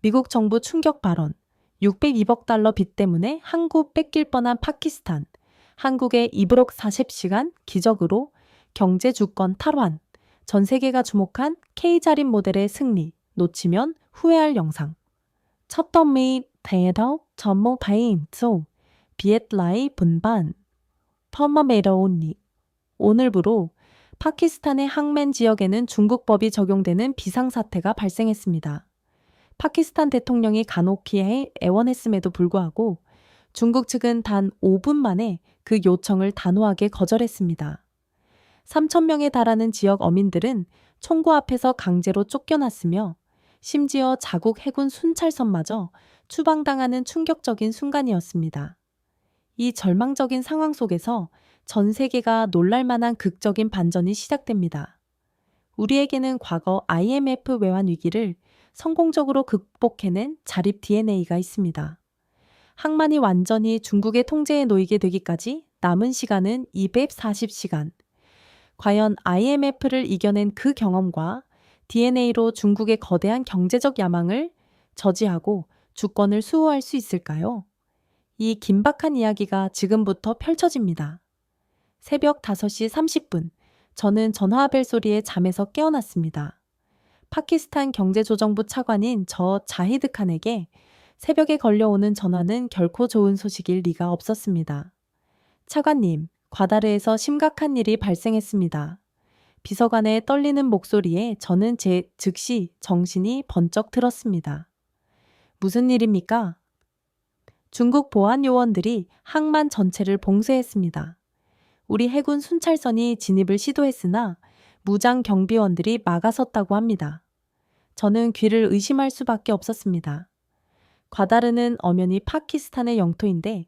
미국 정부 충격 발언. 602억 달러 빚 때문에 한국 뺏길 뻔한 파키스탄. 한국의 2불억 40시간 기적으로 경제 주권 탈환. 전 세계가 주목한 K자립 모델의 승리. 놓치면 후회할 영상. 첫 덤이 대도 전모 바인소. 비엣라이 분반. 터머메러온니. 오늘부로 파키스탄의 항맨 지역에는 중국법이 적용되는 비상사태가 발생했습니다. 파키스탄 대통령이 간곡히 애원했음에도 불구하고 중국 측은 단 5분 만에 그 요청을 단호하게 거절했습니다. 3,000명에 달하는 지역 어민들은 총구 앞에서 강제로 쫓겨났으며 심지어 자국 해군 순찰선마저 추방당하는 충격적인 순간이었습니다. 이 절망적인 상황 속에서 전 세계가 놀랄만한 극적인 반전이 시작됩니다. 우리에게는 과거 IMF 외환 위기를 성공적으로 극복해낸 자립 DNA가 있습니다. 항만이 완전히 중국의 통제에 놓이게 되기까지 남은 시간은 240시간. 과연 IMF를 이겨낸 그 경험과 DNA로 중국의 거대한 경제적 야망을 저지하고 주권을 수호할 수 있을까요? 이 긴박한 이야기가 지금부터 펼쳐집니다. 새벽 5시 30분, 저는 전화벨 소리에 잠에서 깨어났습니다. 파키스탄 경제조정부 차관인 저 자히드 칸에게 새벽에 걸려오는 전화는 결코 좋은 소식일 리가 없었습니다. 차관님, 과다르에서 심각한 일이 발생했습니다. 비서관의 떨리는 목소리에 저는 즉시 정신이 번쩍 들었습니다. 무슨 일입니까? 중국 보안 요원들이 항만 전체를 봉쇄했습니다. 우리 해군 순찰선이 진입을 시도했으나 무장 경비원들이 막아섰다고 합니다. 저는 귀를 의심할 수밖에 없었습니다. 과다르는 엄연히 파키스탄의 영토인데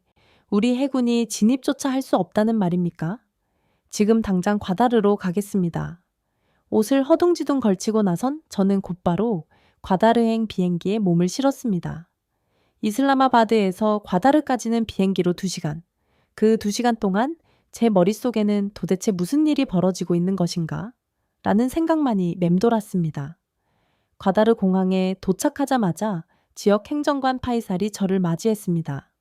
우리 해군이 진입조차 할 수 없다는 말입니까? 지금 당장 과다르로 가겠습니다. 옷을 허둥지둥 걸치고 나선 저는 곧바로 과다르행 비행기에 몸을 실었습니다. 이슬라마바드에서 과다르까지는 비행기로 2시간. 그 2시간 동안 제 머릿속에는 도대체 무슨 일이 벌어지고 있는 것인가? 라는 생각만이 맴돌았습니다. 과다르 공항에 도착하자마자 지역 행정관 파이살이 저를 맞이했습니다.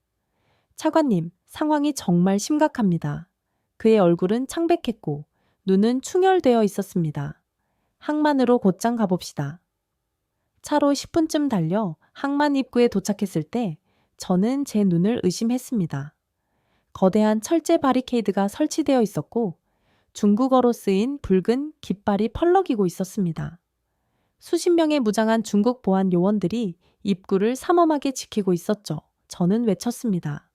차관님, 상황이 정말 심각합니다. 그의 얼굴은 창백했고 눈은 충혈되어 있었습니다. 항만으로 곧장 가봅시다. 차로 10분쯤 달려 항만 입구에 도착했을 때 저는 제 눈을 의심했습니다. 거대한 철제 바리케이드가 설치되어 있었고 중국어로 쓰인 붉은 깃발이 펄럭이고 있었습니다. 수십 명의 무장한 중국 보안 요원들이 입구를 삼엄하게 지키고 있었죠. 저는 외쳤습니다.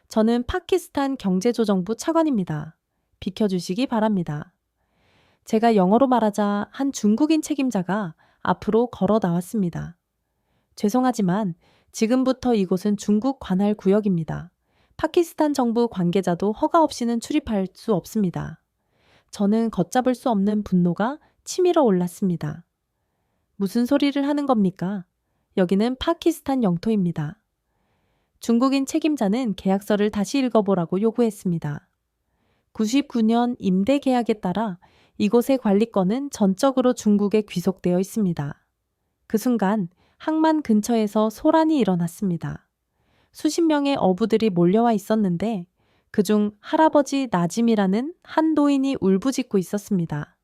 저는 파키스탄 경제조정부 차관입니다. 비켜주시기 바랍니다. 제가 영어로 말하자 한 중국인 책임자가 앞으로 걸어 나왔습니다. 죄송하지만 지금부터 이곳은 중국 관할 구역입니다. 파키스탄 정부 관계자도 허가 없이는 출입할 수 없습니다. 저는 걷잡을 수 없는 분노가 치밀어 올랐습니다. 무슨 소리를 하는 겁니까? 여기는 파키스탄 영토입니다. 중국인 책임자는 계약서를 다시 읽어보라고 요구했습니다. 99년 임대 계약에 따라 이곳의 관리권은 전적으로 중국에 귀속되어 있습니다. 그 순간 항만 근처에서 소란이 일어났습니다. 수십 명의 어부들이 몰려와 있었는데 그중 할아버지 나짐이라는 한 노인이 울부짖고 있었습니다.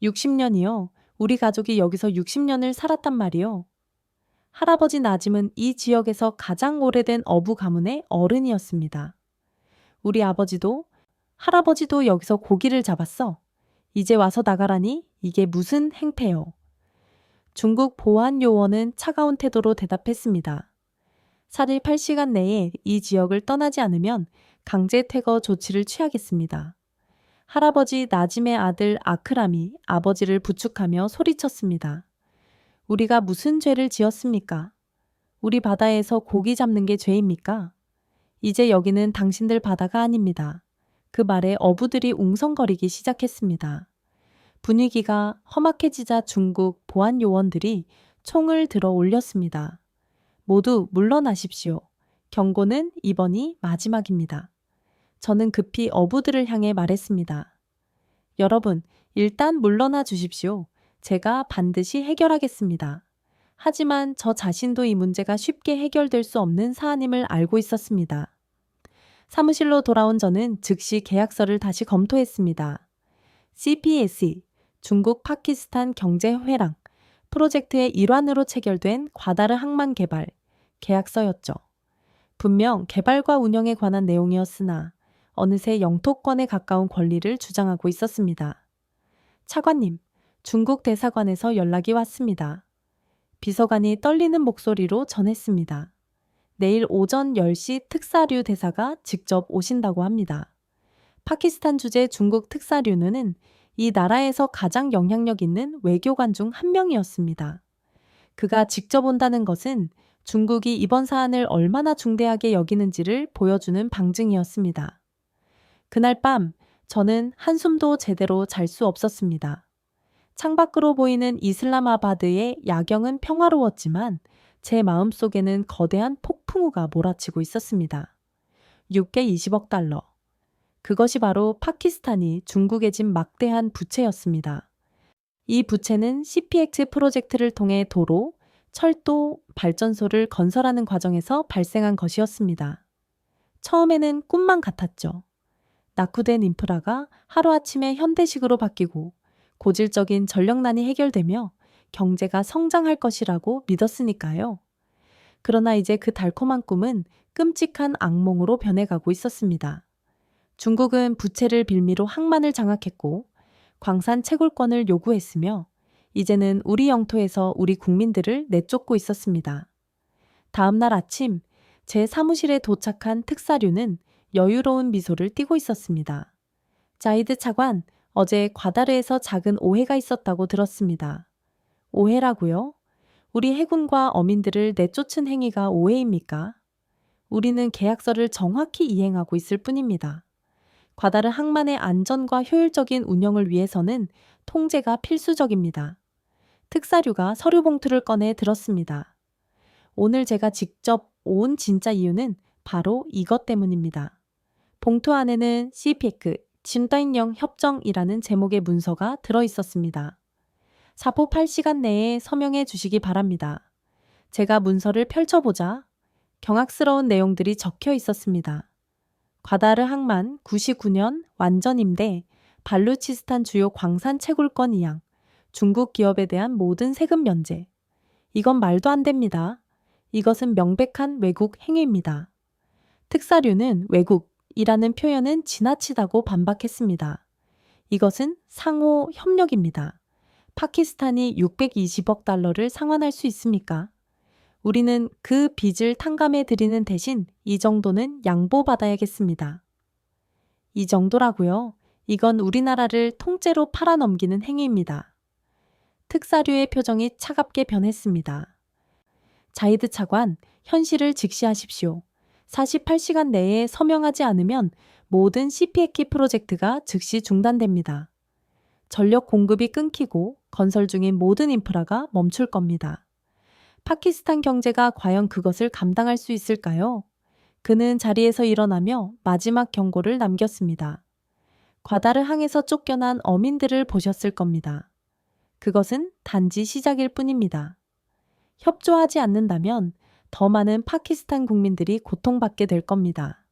60년이요. 우리 가족이 여기서 60년을 살았단 말이요. 할아버지 나짐은 이 지역에서 가장 오래된 어부 가문의 어른이었습니다. 우리 할아버지도 여기서 고기를 잡았어. 이제 와서 나가라니 이게 무슨 행패요. 중국 보안 요원은 차가운 태도로 대답했습니다. 4일 8시간 내에 이 지역을 떠나지 않으면 강제 퇴거 조치를 취하겠습니다. 할아버지 나짐의 아들 아크람이 아버지를 부축하며 소리쳤습니다. 우리가 무슨 죄를 지었습니까? 우리 바다에서 고기 잡는 게 죄입니까? 이제 여기는 당신들 바다가 아닙니다. 그 말에 어부들이 웅성거리기 시작했습니다. 분위기가 험악해지자 중국 보안 요원들이 총을 들어 올렸습니다. 모두 물러나십시오. 경고는 이번이 마지막입니다. 저는 급히 어부들을 향해 말했습니다. 여러분, 일단 물러나 주십시오. 제가 반드시 해결하겠습니다. 하지만 저 자신도 이 문제가 쉽게 해결될 수 없는 사안임을 알고 있었습니다. 사무실로 돌아온 저는 즉시 계약서를 다시 검토했습니다. CPSE, 중국 파키스탄 경제회랑 프로젝트의 일환으로 체결된 과다르 항만 개발 계약서였죠. 분명 개발과 운영에 관한 내용이었으나 어느새 영토권에 가까운 권리를 주장하고 있었습니다. 차관님, 중국 대사관에서 연락이 왔습니다. 비서관이 떨리는 목소리로 전했습니다. 내일 오전 10시 특사류 대사가 직접 오신다고 합니다. 파키스탄 주재 중국 특사류는 이 나라에서 가장 영향력 있는 외교관 중 한 명이었습니다. 그가 직접 온다는 것은 중국이 이번 사안을 얼마나 중대하게 여기는지를 보여주는 방증이었습니다. 그날 밤 저는 한숨도 제대로 잘 수 없었습니다. 창밖으로 보이는 이슬람아바드의 야경은 평화로웠지만 제 마음속에는 거대한 폭풍우가 몰아치고 있었습니다. 620억 달러. 그것이 바로 파키스탄이 중국에 진 막대한 부채였습니다. 이 부채는 CPX 프로젝트를 통해 도로, 철도, 발전소를 건설하는 과정에서 발생한 것이었습니다. 처음에는 꿈만 같았죠. 낙후된 인프라가 하루아침에 현대식으로 바뀌고 고질적인 전력난이 해결되며 경제가 성장할 것이라고 믿었으니까요. 그러나 이제 그 달콤한 꿈은 끔찍한 악몽으로 변해가고 있었습니다. 중국은 부채를 빌미로 항만을 장악했고 광산 채굴권을 요구했으며 이제는 우리 영토에서 우리 국민들을 내쫓고 있었습니다. 다음 날 아침 제 사무실에 도착한 특사류는 여유로운 미소를 띠고 있었습니다. 자이드 차관, 어제 과다르에서 작은 오해가 있었다고 들었습니다. 오해라고요? 우리 해군과 어민들을 내쫓은 행위가 오해입니까? 우리는 계약서를 정확히 이행하고 있을 뿐입니다. 과다르 항만의 안전과 효율적인 운영을 위해서는 통제가 필수적입니다. 특사류가 서류 봉투를 꺼내 들었습니다. 오늘 제가 직접 온 진짜 이유는 바로 이것 때문입니다. 봉투 안에는 CPEC, 진단령 협정이라는 제목의 문서가 들어 있었습니다. 사포 8시간 내에 서명해 주시기 바랍니다. 제가 문서를 펼쳐보자 경악스러운 내용들이 적혀 있었습니다. 과다르 항만 99년 완전 임대, 발루치스탄 주요 광산 채굴권 이양, 중국 기업에 대한 모든 세금 면제. 이건 말도 안 됩니다. 이것은 명백한 왜곡 행위입니다. 특사류는 왜곡이라는 표현은 지나치다고 반박했습니다. 이것은 상호 협력입니다. 파키스탄이 620억 달러를 상환할 수 있습니까? 우리는 그 빚을 탕감해 드리는 대신 이 정도는 양보받아야겠습니다. 이 정도라고요? 이건 우리나라를 통째로 팔아넘기는 행위입니다. 특사류의 표정이 차갑게 변했습니다. 자이드 차관, 현실을 직시하십시오. 48시간 내에 서명하지 않으면 모든 CPEC 프로젝트가 즉시 중단됩니다. 전력 공급이 끊기고 건설 중인 모든 인프라가 멈출 겁니다. 파키스탄 경제가 과연 그것을 감당할 수 있을까요? 그는 자리에서 일어나며 마지막 경고를 남겼습니다. 과다르 항에서 쫓겨난 어민들을 보셨을 겁니다. 그것은 단지 시작일 뿐입니다. 협조하지 않는다면 더 많은 파키스탄 국민들이 고통받게 될 겁니다.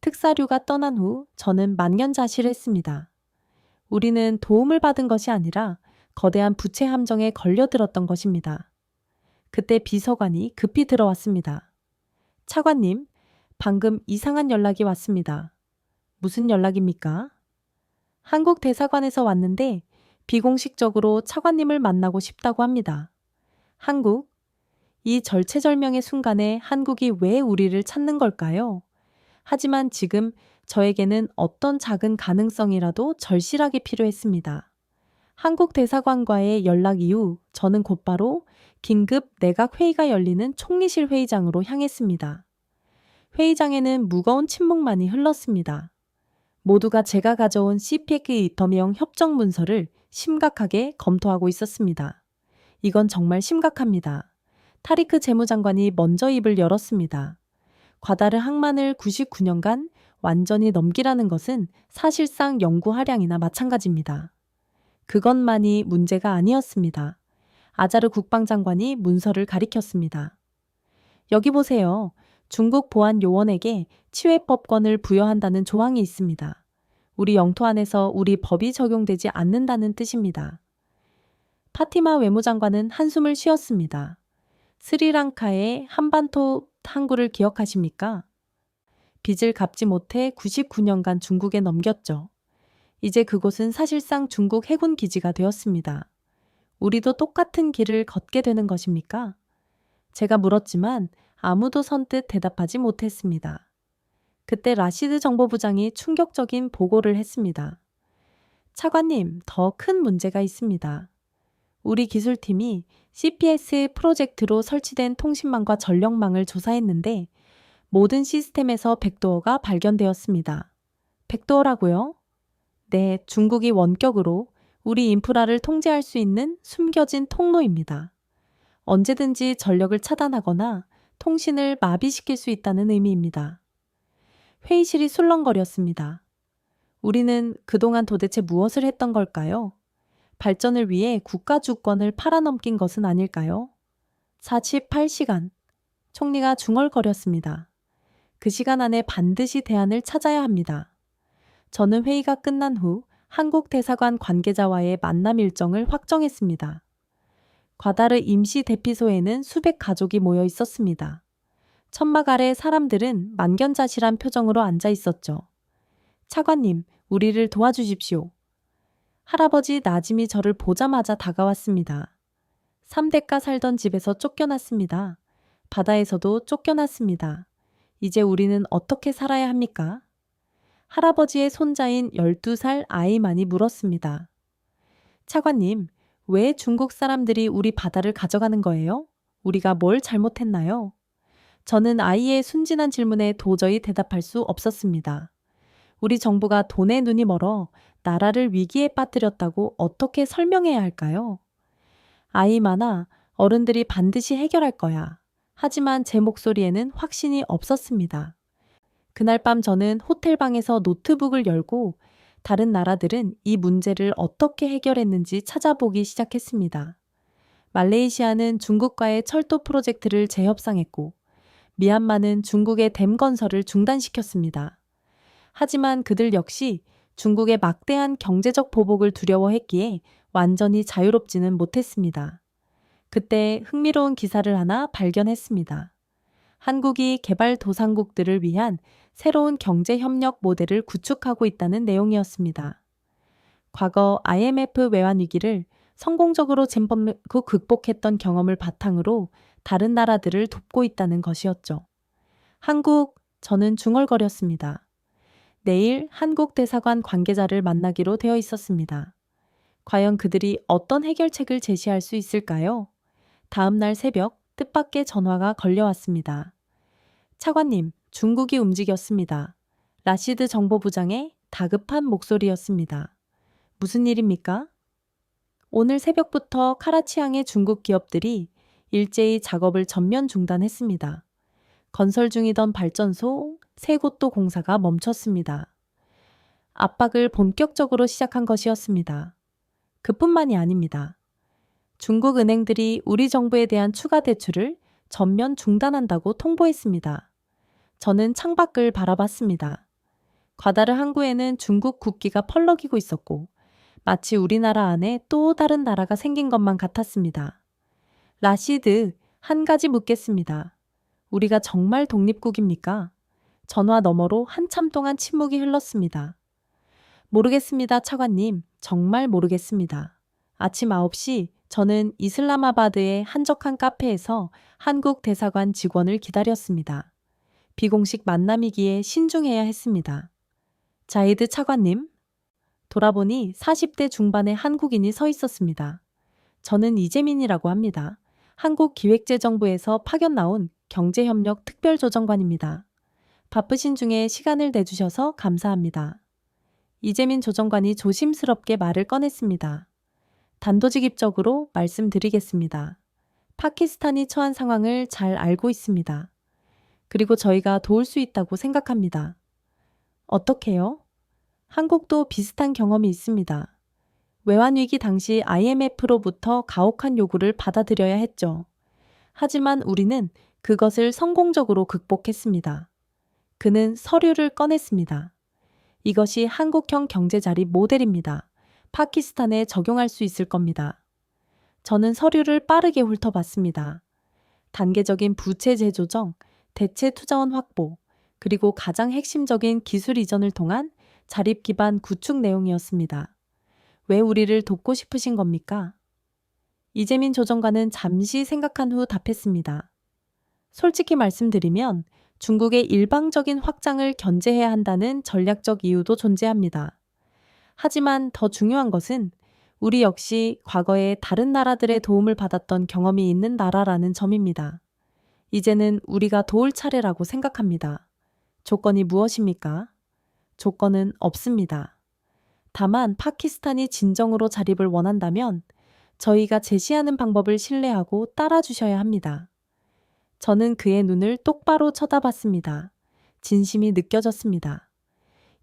특사류가 떠난 후 저는 만연자실했습니다. 우리는 도움을 받은 것이 아니라 거대한 부채 함정에 걸려들었던 것입니다. 그때 비서관이 급히 들어왔습니다. 차관님, 방금 이상한 연락이 왔습니다. 무슨 연락입니까? 한국 대사관에서 왔는데 비공식적으로 차관님을 만나고 싶다고 합니다. 한국? 이 절체절명의 순간에 한국이 왜 우리를 찾는 걸까요? 하지만 지금 저에게는 어떤 작은 가능성이라도 절실하게 필요했습니다. 한국 대사관과의 연락 이후 저는 곧바로 긴급 내각 회의가 열리는 총리실 회의장으로 향했습니다. 회의장에는 무거운 침묵만이 흘렀습니다. 모두가 제가 가져온 CPEC 이터미형 협정 문서를 심각하게 검토하고 있었습니다. 이건 정말 심각합니다. 타리크 재무장관이 먼저 입을 열었습니다. 과다르 항만을 99년간 완전히 넘기라는 것은 사실상 영구 할양이나 마찬가지입니다. 그것만이 문제가 아니었습니다. 아자르 국방장관이 문서를 가리켰습니다. 여기 보세요. 중국 보안 요원에게 치외법권을 부여한다는 조항이 있습니다. 우리 영토 안에서 우리 법이 적용되지 않는다는 뜻입니다. 파티마 외무장관은 한숨을 쉬었습니다. 스리랑카의 한반도 항구를 기억하십니까? 빚을 갚지 못해 99년간 중국에 넘겼죠. 이제 그곳은 사실상 중국 해군 기지가 되었습니다. 우리도 똑같은 길을 걷게 되는 것입니까? 제가 물었지만 아무도 선뜻 대답하지 못했습니다. 그때 라시드 정보부장이 충격적인 보고를 했습니다. 차관님, 더 큰 문제가 있습니다. 우리 기술팀이 CPS 프로젝트로 설치된 통신망과 전력망을 조사했는데 모든 시스템에서 백도어가 발견되었습니다. 백도어라고요? 네, 중국이 원격으로 우리 인프라를 통제할 수 있는 숨겨진 통로입니다. 언제든지 전력을 차단하거나 통신을 마비시킬 수 있다는 의미입니다. 회의실이 술렁거렸습니다. 우리는 그동안 도대체 무엇을 했던 걸까요? 발전을 위해 국가 주권을 팔아넘긴 것은 아닐까요? 48시간. 총리가 중얼거렸습니다. 그 시간 안에 반드시 대안을 찾아야 합니다. 저는 회의가 끝난 후 한국 대사관 관계자와의 만남 일정을 확정했습니다. 과다르 임시 대피소에는 수백 가족이 모여 있었습니다. 천막 아래 사람들은 만견자실한 표정으로 앉아 있었죠. 차관님, 우리를 도와주십시오. 할아버지 나짐이 저를 보자마자 다가왔습니다. 3대가 살던 집에서 쫓겨났습니다. 바다에서도 쫓겨났습니다. 이제 우리는 어떻게 살아야 합니까? 할아버지의 손자인 12살 아이만이 물었습니다. 차관님, 왜 중국 사람들이 우리 바다를 가져가는 거예요? 우리가 뭘 잘못했나요? 저는 아이의 순진한 질문에 도저히 대답할 수 없었습니다. 우리 정부가 돈에 눈이 멀어 나라를 위기에 빠뜨렸다고 어떻게 설명해야 할까요? 아이마나 어른들이 반드시 해결할 거야. 하지만 제 목소리에는 확신이 없었습니다. 그날 밤 저는 호텔방에서 노트북을 열고 다른 나라들은 이 문제를 어떻게 해결했는지 찾아보기 시작했습니다. 말레이시아는 중국과의 철도 프로젝트를 재협상했고 미얀마는 중국의 댐 건설을 중단시켰습니다. 하지만 그들 역시 중국의 막대한 경제적 보복을 두려워했기에 완전히 자유롭지는 못했습니다. 그때 흥미로운 기사를 하나 발견했습니다. 한국이 개발도상국들을 위한 새로운 경제협력 모델을 구축하고 있다는 내용이었습니다. 과거 IMF 외환 위기를 성공적으로 쟁취하고 극복했던 경험을 바탕으로 다른 나라들을 돕고 있다는 것이었죠. 저는 중얼거렸습니다. 내일 한국 대사관 관계자를 만나기로 되어 있었습니다. 과연 그들이 어떤 해결책을 제시할 수 있을까요? 다음 날 새벽 뜻밖의 전화가 걸려왔습니다. 차관님, 중국이 움직였습니다. 라시드 정보부장의 다급한 목소리였습니다. 무슨 일입니까? 오늘 새벽부터 카라치항의 중국 기업들이 일제히 작업을 전면 중단했습니다. 건설 중이던 발전소 3곳도 공사가 멈췄습니다. 압박을 본격적으로 시작한 것이었습니다. 그뿐만이 아닙니다. 중국 은행들이 우리 정부에 대한 추가 대출을 전면 중단한다고 통보했습니다. 저는 창밖을 바라봤습니다. 과다르 항구에는 중국 국기가 펄럭이고 있었고 마치 우리나라 안에 또 다른 나라가 생긴 것만 같았습니다. 라시드, 한 가지 묻겠습니다. 우리가 정말 독립국입니까? 전화 너머로 한참 동안 침묵이 흘렀습니다. 모르겠습니다, 차관님. 정말 모르겠습니다. 아침 9시 저는 이슬라마바드의 한적한 카페에서 한국 대사관 직원을 기다렸습니다. 비공식 만남이기에 신중해야 했습니다. 자이드 차관님, 돌아보니 40대 중반의 한국인이 서 있었습니다. 저는 이재민이라고 합니다. 한국기획재정부에서 파견 나온 경제협력 특별조정관입니다. 바쁘신 중에 시간을 내주셔서 감사합니다. 이재민 조정관이 조심스럽게 말을 꺼냈습니다. 단도직입적으로 말씀드리겠습니다. 파키스탄이 처한 상황을 잘 알고 있습니다. 그리고 저희가 도울 수 있다고 생각합니다. 어떻게요? 한국도 비슷한 경험이 있습니다. 외환위기 당시 IMF로부터 가혹한 요구를 받아들여야 했죠. 하지만 우리는 그것을 성공적으로 극복했습니다. 그는 서류를 꺼냈습니다. 이것이 한국형 경제자립 모델입니다. 파키스탄에 적용할 수 있을 겁니다. 저는 서류를 빠르게 훑어봤습니다. 단계적인 부채 재조정, 대체 투자원 확보, 그리고 가장 핵심적인 기술 이전을 통한 자립 기반 구축 내용이었습니다. 왜 우리를 돕고 싶으신 겁니까? 이재민 조정관은 잠시 생각한 후 답했습니다. 솔직히 말씀드리면 중국의 일방적인 확장을 견제해야 한다는 전략적 이유도 존재합니다. 하지만 더 중요한 것은 우리 역시 과거에 다른 나라들의 도움을 받았던 경험이 있는 나라라는 점입니다. 이제는 우리가 도울 차례라고 생각합니다. 조건이 무엇입니까? 조건은 없습니다. 다만 파키스탄이 진정으로 자립을 원한다면 저희가 제시하는 방법을 신뢰하고 따라주셔야 합니다. 저는 그의 눈을 똑바로 쳐다봤습니다. 진심이 느껴졌습니다.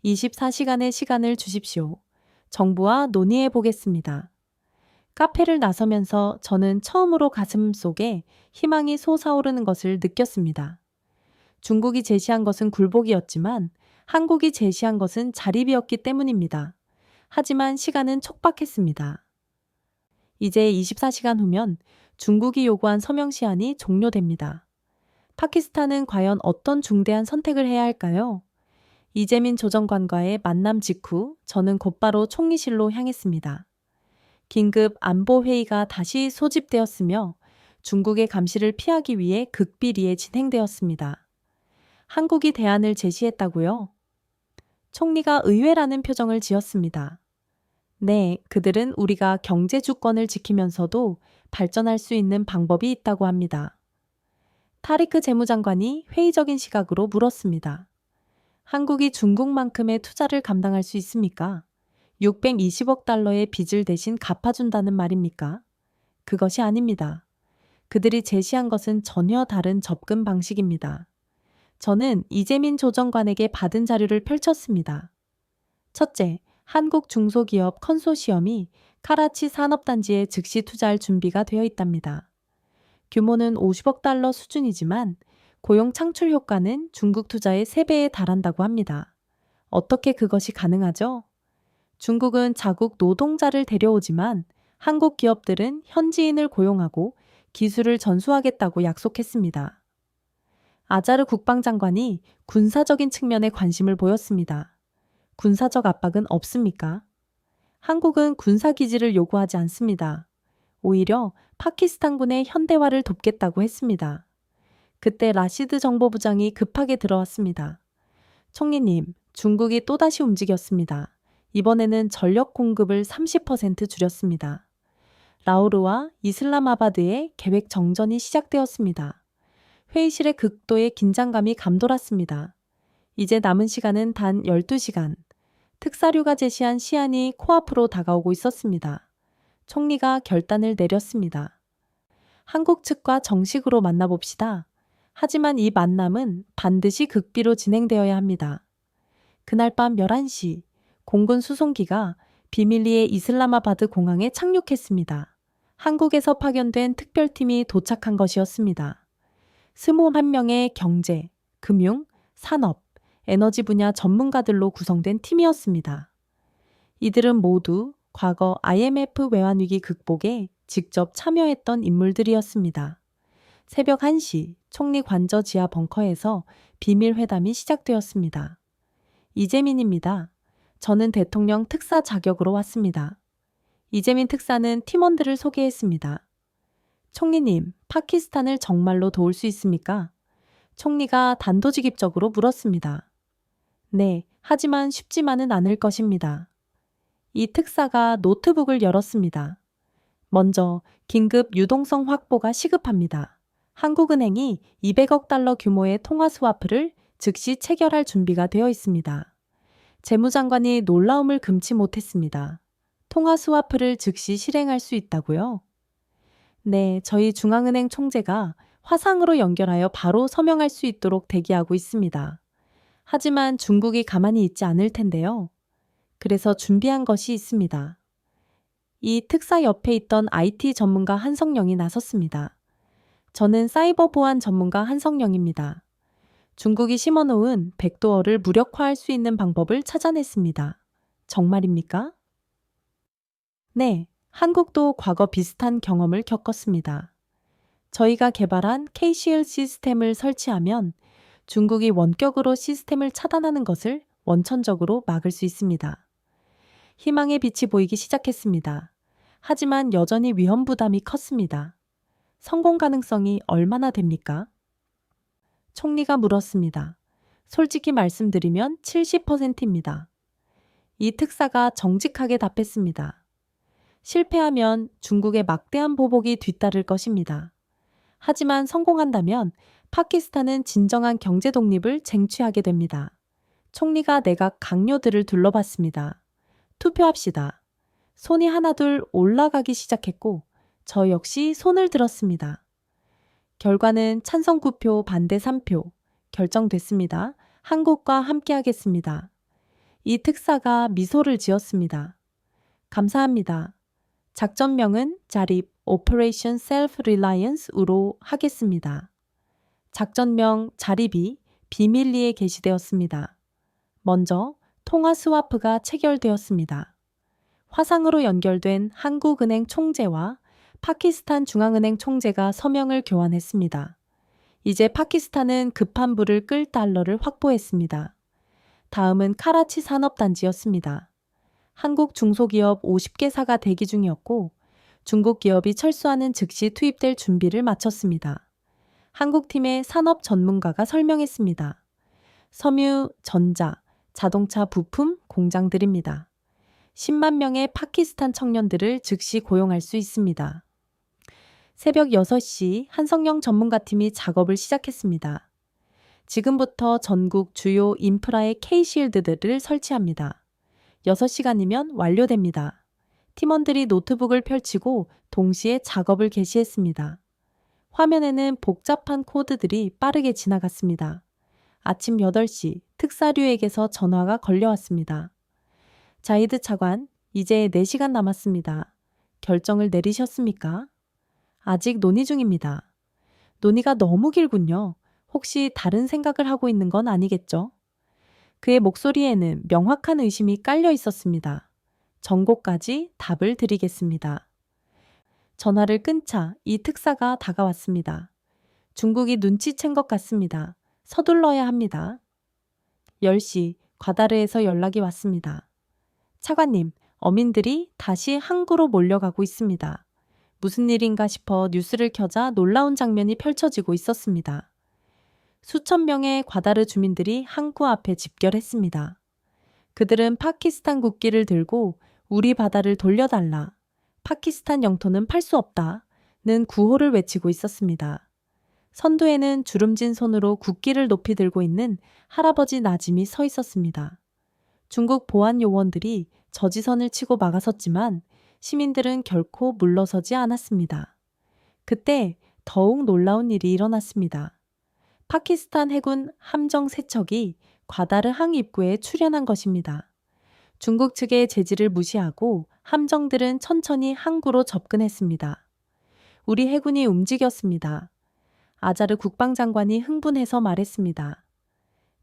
24시간의 시간을 주십시오. 정부와 논의해 보겠습니다. 카페를 나서면서 저는 처음으로 가슴 속에 희망이 솟아오르는 것을 느꼈습니다. 중국이 제시한 것은 굴복이었지만 한국이 제시한 것은 자립이었기 때문입니다. 하지만 시간은 촉박했습니다. 이제 24시간 후면 중국이 요구한 서명 시한이 종료됩니다. 파키스탄은 과연 어떤 중대한 선택을 해야 할까요? 이재민 조정관과의 만남 직후 저는 곧바로 총리실로 향했습니다. 긴급 안보회의가 다시 소집되었으며 중국의 감시를 피하기 위해 극비리에 진행되었습니다. 한국이 대안을 제시했다고요? 총리가 의외라는 표정을 지었습니다. 네, 그들은 우리가 경제 주권을 지키면서도 발전할 수 있는 방법이 있다고 합니다. 타리크 재무장관이 회의적인 시각으로 물었습니다. 한국이 중국만큼의 투자를 감당할 수 있습니까? 620억 달러의 빚을 대신 갚아준다는 말입니까? 그것이 아닙니다. 그들이 제시한 것은 전혀 다른 접근 방식입니다. 저는 이재민 조정관에게 받은 자료를 펼쳤습니다. 첫째, 한국 중소기업 컨소시엄이 카라치 산업단지에 즉시 투자할 준비가 되어 있답니다. 규모는 50억 달러 수준이지만 고용 창출 효과는 중국 투자의 3배에 달한다고 합니다. 어떻게 그것이 가능하죠? 중국은 자국 노동자를 데려오지만 한국 기업들은 현지인을 고용하고 기술을 전수하겠다고 약속했습니다. 아자르 국방장관이 군사적인 측면에 관심을 보였습니다. 군사적 압박은 없습니까? 한국은 군사기지를 요구하지 않습니다. 오히려 파키스탄군의 현대화를 돕겠다고 했습니다. 그때 라시드 정보부장이 급하게 들어왔습니다. 총리님, 중국이 또다시 움직였습니다. 이번에는 전력 공급을 30% 줄였습니다. 라오르와 이슬람아바드의 계획 정전이 시작되었습니다. 회의실의 극도의 긴장감이 감돌았습니다. 이제 남은 시간은 단 12시간. 특사류가 제시한 시한이 코앞으로 다가오고 있었습니다. 총리가 결단을 내렸습니다. 한국 측과 정식으로 만나봅시다. 하지만 이 만남은 반드시 극비로 진행되어야 합니다. 그날 밤 11시, 공군 수송기가 비밀리에 이슬람아바드 공항에 착륙했습니다. 한국에서 파견된 특별팀이 도착한 것이었습니다. 21명의 경제, 금융, 산업, 에너지 분야 전문가들로 구성된 팀이었습니다. 이들은 모두 과거 IMF 외환위기 극복에 직접 참여했던 인물들이었습니다. 새벽 1시 총리 관저 지하 벙커에서 비밀 회담이 시작되었습니다. 이재민입니다. 저는 대통령 특사 자격으로 왔습니다. 이재민 특사는 팀원들을 소개했습니다. 총리님, 파키스탄을 정말로 도울 수 있습니까? 총리가 단도직입적으로 물었습니다. 네, 하지만 쉽지만은 않을 것입니다. 이 특사가 노트북을 열었습니다. 먼저 긴급 유동성 확보가 시급합니다. 한국은행이 200억 달러 규모의 통화 스와프를 즉시 체결할 준비가 되어 있습니다. 재무장관이 놀라움을 금치 못했습니다. 통화 스와프를 즉시 실행할 수 있다고요? 네, 저희 중앙은행 총재가 화상으로 연결하여 바로 서명할 수 있도록 대기하고 있습니다. 하지만 중국이 가만히 있지 않을 텐데요. 그래서 준비한 것이 있습니다. 이 특사 옆에 있던 IT 전문가 한성령이 나섰습니다. 저는 사이버 보안 전문가 한성령입니다. 중국이 심어놓은 백도어를 무력화할 수 있는 방법을 찾아냈습니다. 정말입니까? 네, 한국도 과거 비슷한 경험을 겪었습니다. 저희가 개발한 KCL 시스템을 설치하면 중국이 원격으로 시스템을 차단하는 것을 원천적으로 막을 수 있습니다. 희망의 빛이 보이기 시작했습니다. 하지만 여전히 위험 부담이 컸습니다. 성공 가능성이 얼마나 됩니까? 총리가 물었습니다. 솔직히 말씀드리면 70%입니다. 이 특사가 정직하게 답했습니다. 실패하면 중국의 막대한 보복이 뒤따를 것입니다. 하지만 성공한다면 파키스탄은 진정한 경제 독립을 쟁취하게 됩니다. 총리가 내각 강요들을 둘러봤습니다. 투표합시다. 손이 하나둘 올라가기 시작했고 저 역시 손을 들었습니다. 결과는 찬성 9표, 반대 3표 결정됐습니다. 한국과 함께하겠습니다. 이 특사가 미소를 지었습니다. 감사합니다. 작전명은 자립 Operation Self-Reliance으로 하겠습니다. 작전명 자립이 비밀리에 게시되었습니다. 먼저 통화 스와프가 체결되었습니다. 화상으로 연결된 한국은행 총재와 파키스탄 중앙은행 총재가 서명을 교환했습니다. 이제 파키스탄은 급한 불을 끌 달러를 확보했습니다. 다음은 카라치 산업단지였습니다. 한국 중소기업 50개사가 대기 중이었고 중국 기업이 철수하는 즉시 투입될 준비를 마쳤습니다. 한국팀의 산업 전문가가 설명했습니다. 섬유, 전자, 자동차 부품 공장들입니다. 10만 명의 파키스탄 청년들을 즉시 고용할 수 있습니다. 새벽 6시 한성령 전문가팀이 작업을 시작했습니다. 지금부터 전국 주요 인프라의 K-쉴드들을 설치합니다. 6시간이면 완료됩니다. 팀원들이 노트북을 펼치고 동시에 작업을 개시했습니다. 화면에는 복잡한 코드들이 빠르게 지나갔습니다. 아침 8시 특사류에게서 전화가 걸려왔습니다. 자이드 차관, 이제 4시간 남았습니다. 결정을 내리셨습니까? 아직 논의 중입니다. 논의가 너무 길군요. 혹시 다른 생각을 하고 있는 건 아니겠죠? 그의 목소리에는 명확한 의심이 깔려 있었습니다. 정고까지 답을 드리겠습니다. 전화를 끊자 이 특사가 다가왔습니다. 중국이 눈치챈 것 같습니다. 서둘러야 합니다. 10시 과다르에서 연락이 왔습니다. 차관님, 어민들이 다시 항구로 몰려가고 있습니다. 무슨 일인가 싶어 뉴스를 켜자 놀라운 장면이 펼쳐지고 있었습니다. 수천 명의 과다르 주민들이 항구 앞에 집결했습니다. 그들은 파키스탄 국기를 들고 우리 바다를 돌려달라, 파키스탄 영토는 팔 수 없다는 구호를 외치고 있었습니다. 선두에는 주름진 손으로 국기를 높이 들고 있는 할아버지 나짐이 서 있었습니다. 중국 보안 요원들이 저지선을 치고 막아섰지만 시민들은 결코 물러서지 않았습니다. 그때 더욱 놀라운 일이 일어났습니다. 파키스탄 해군 함정 3척이 과다르 항 입구에 출현한 것입니다. 중국 측의 제지를 무시하고 함정들은 천천히 항구로 접근했습니다. 우리 해군이 움직였습니다. 아자르 국방장관이 흥분해서 말했습니다.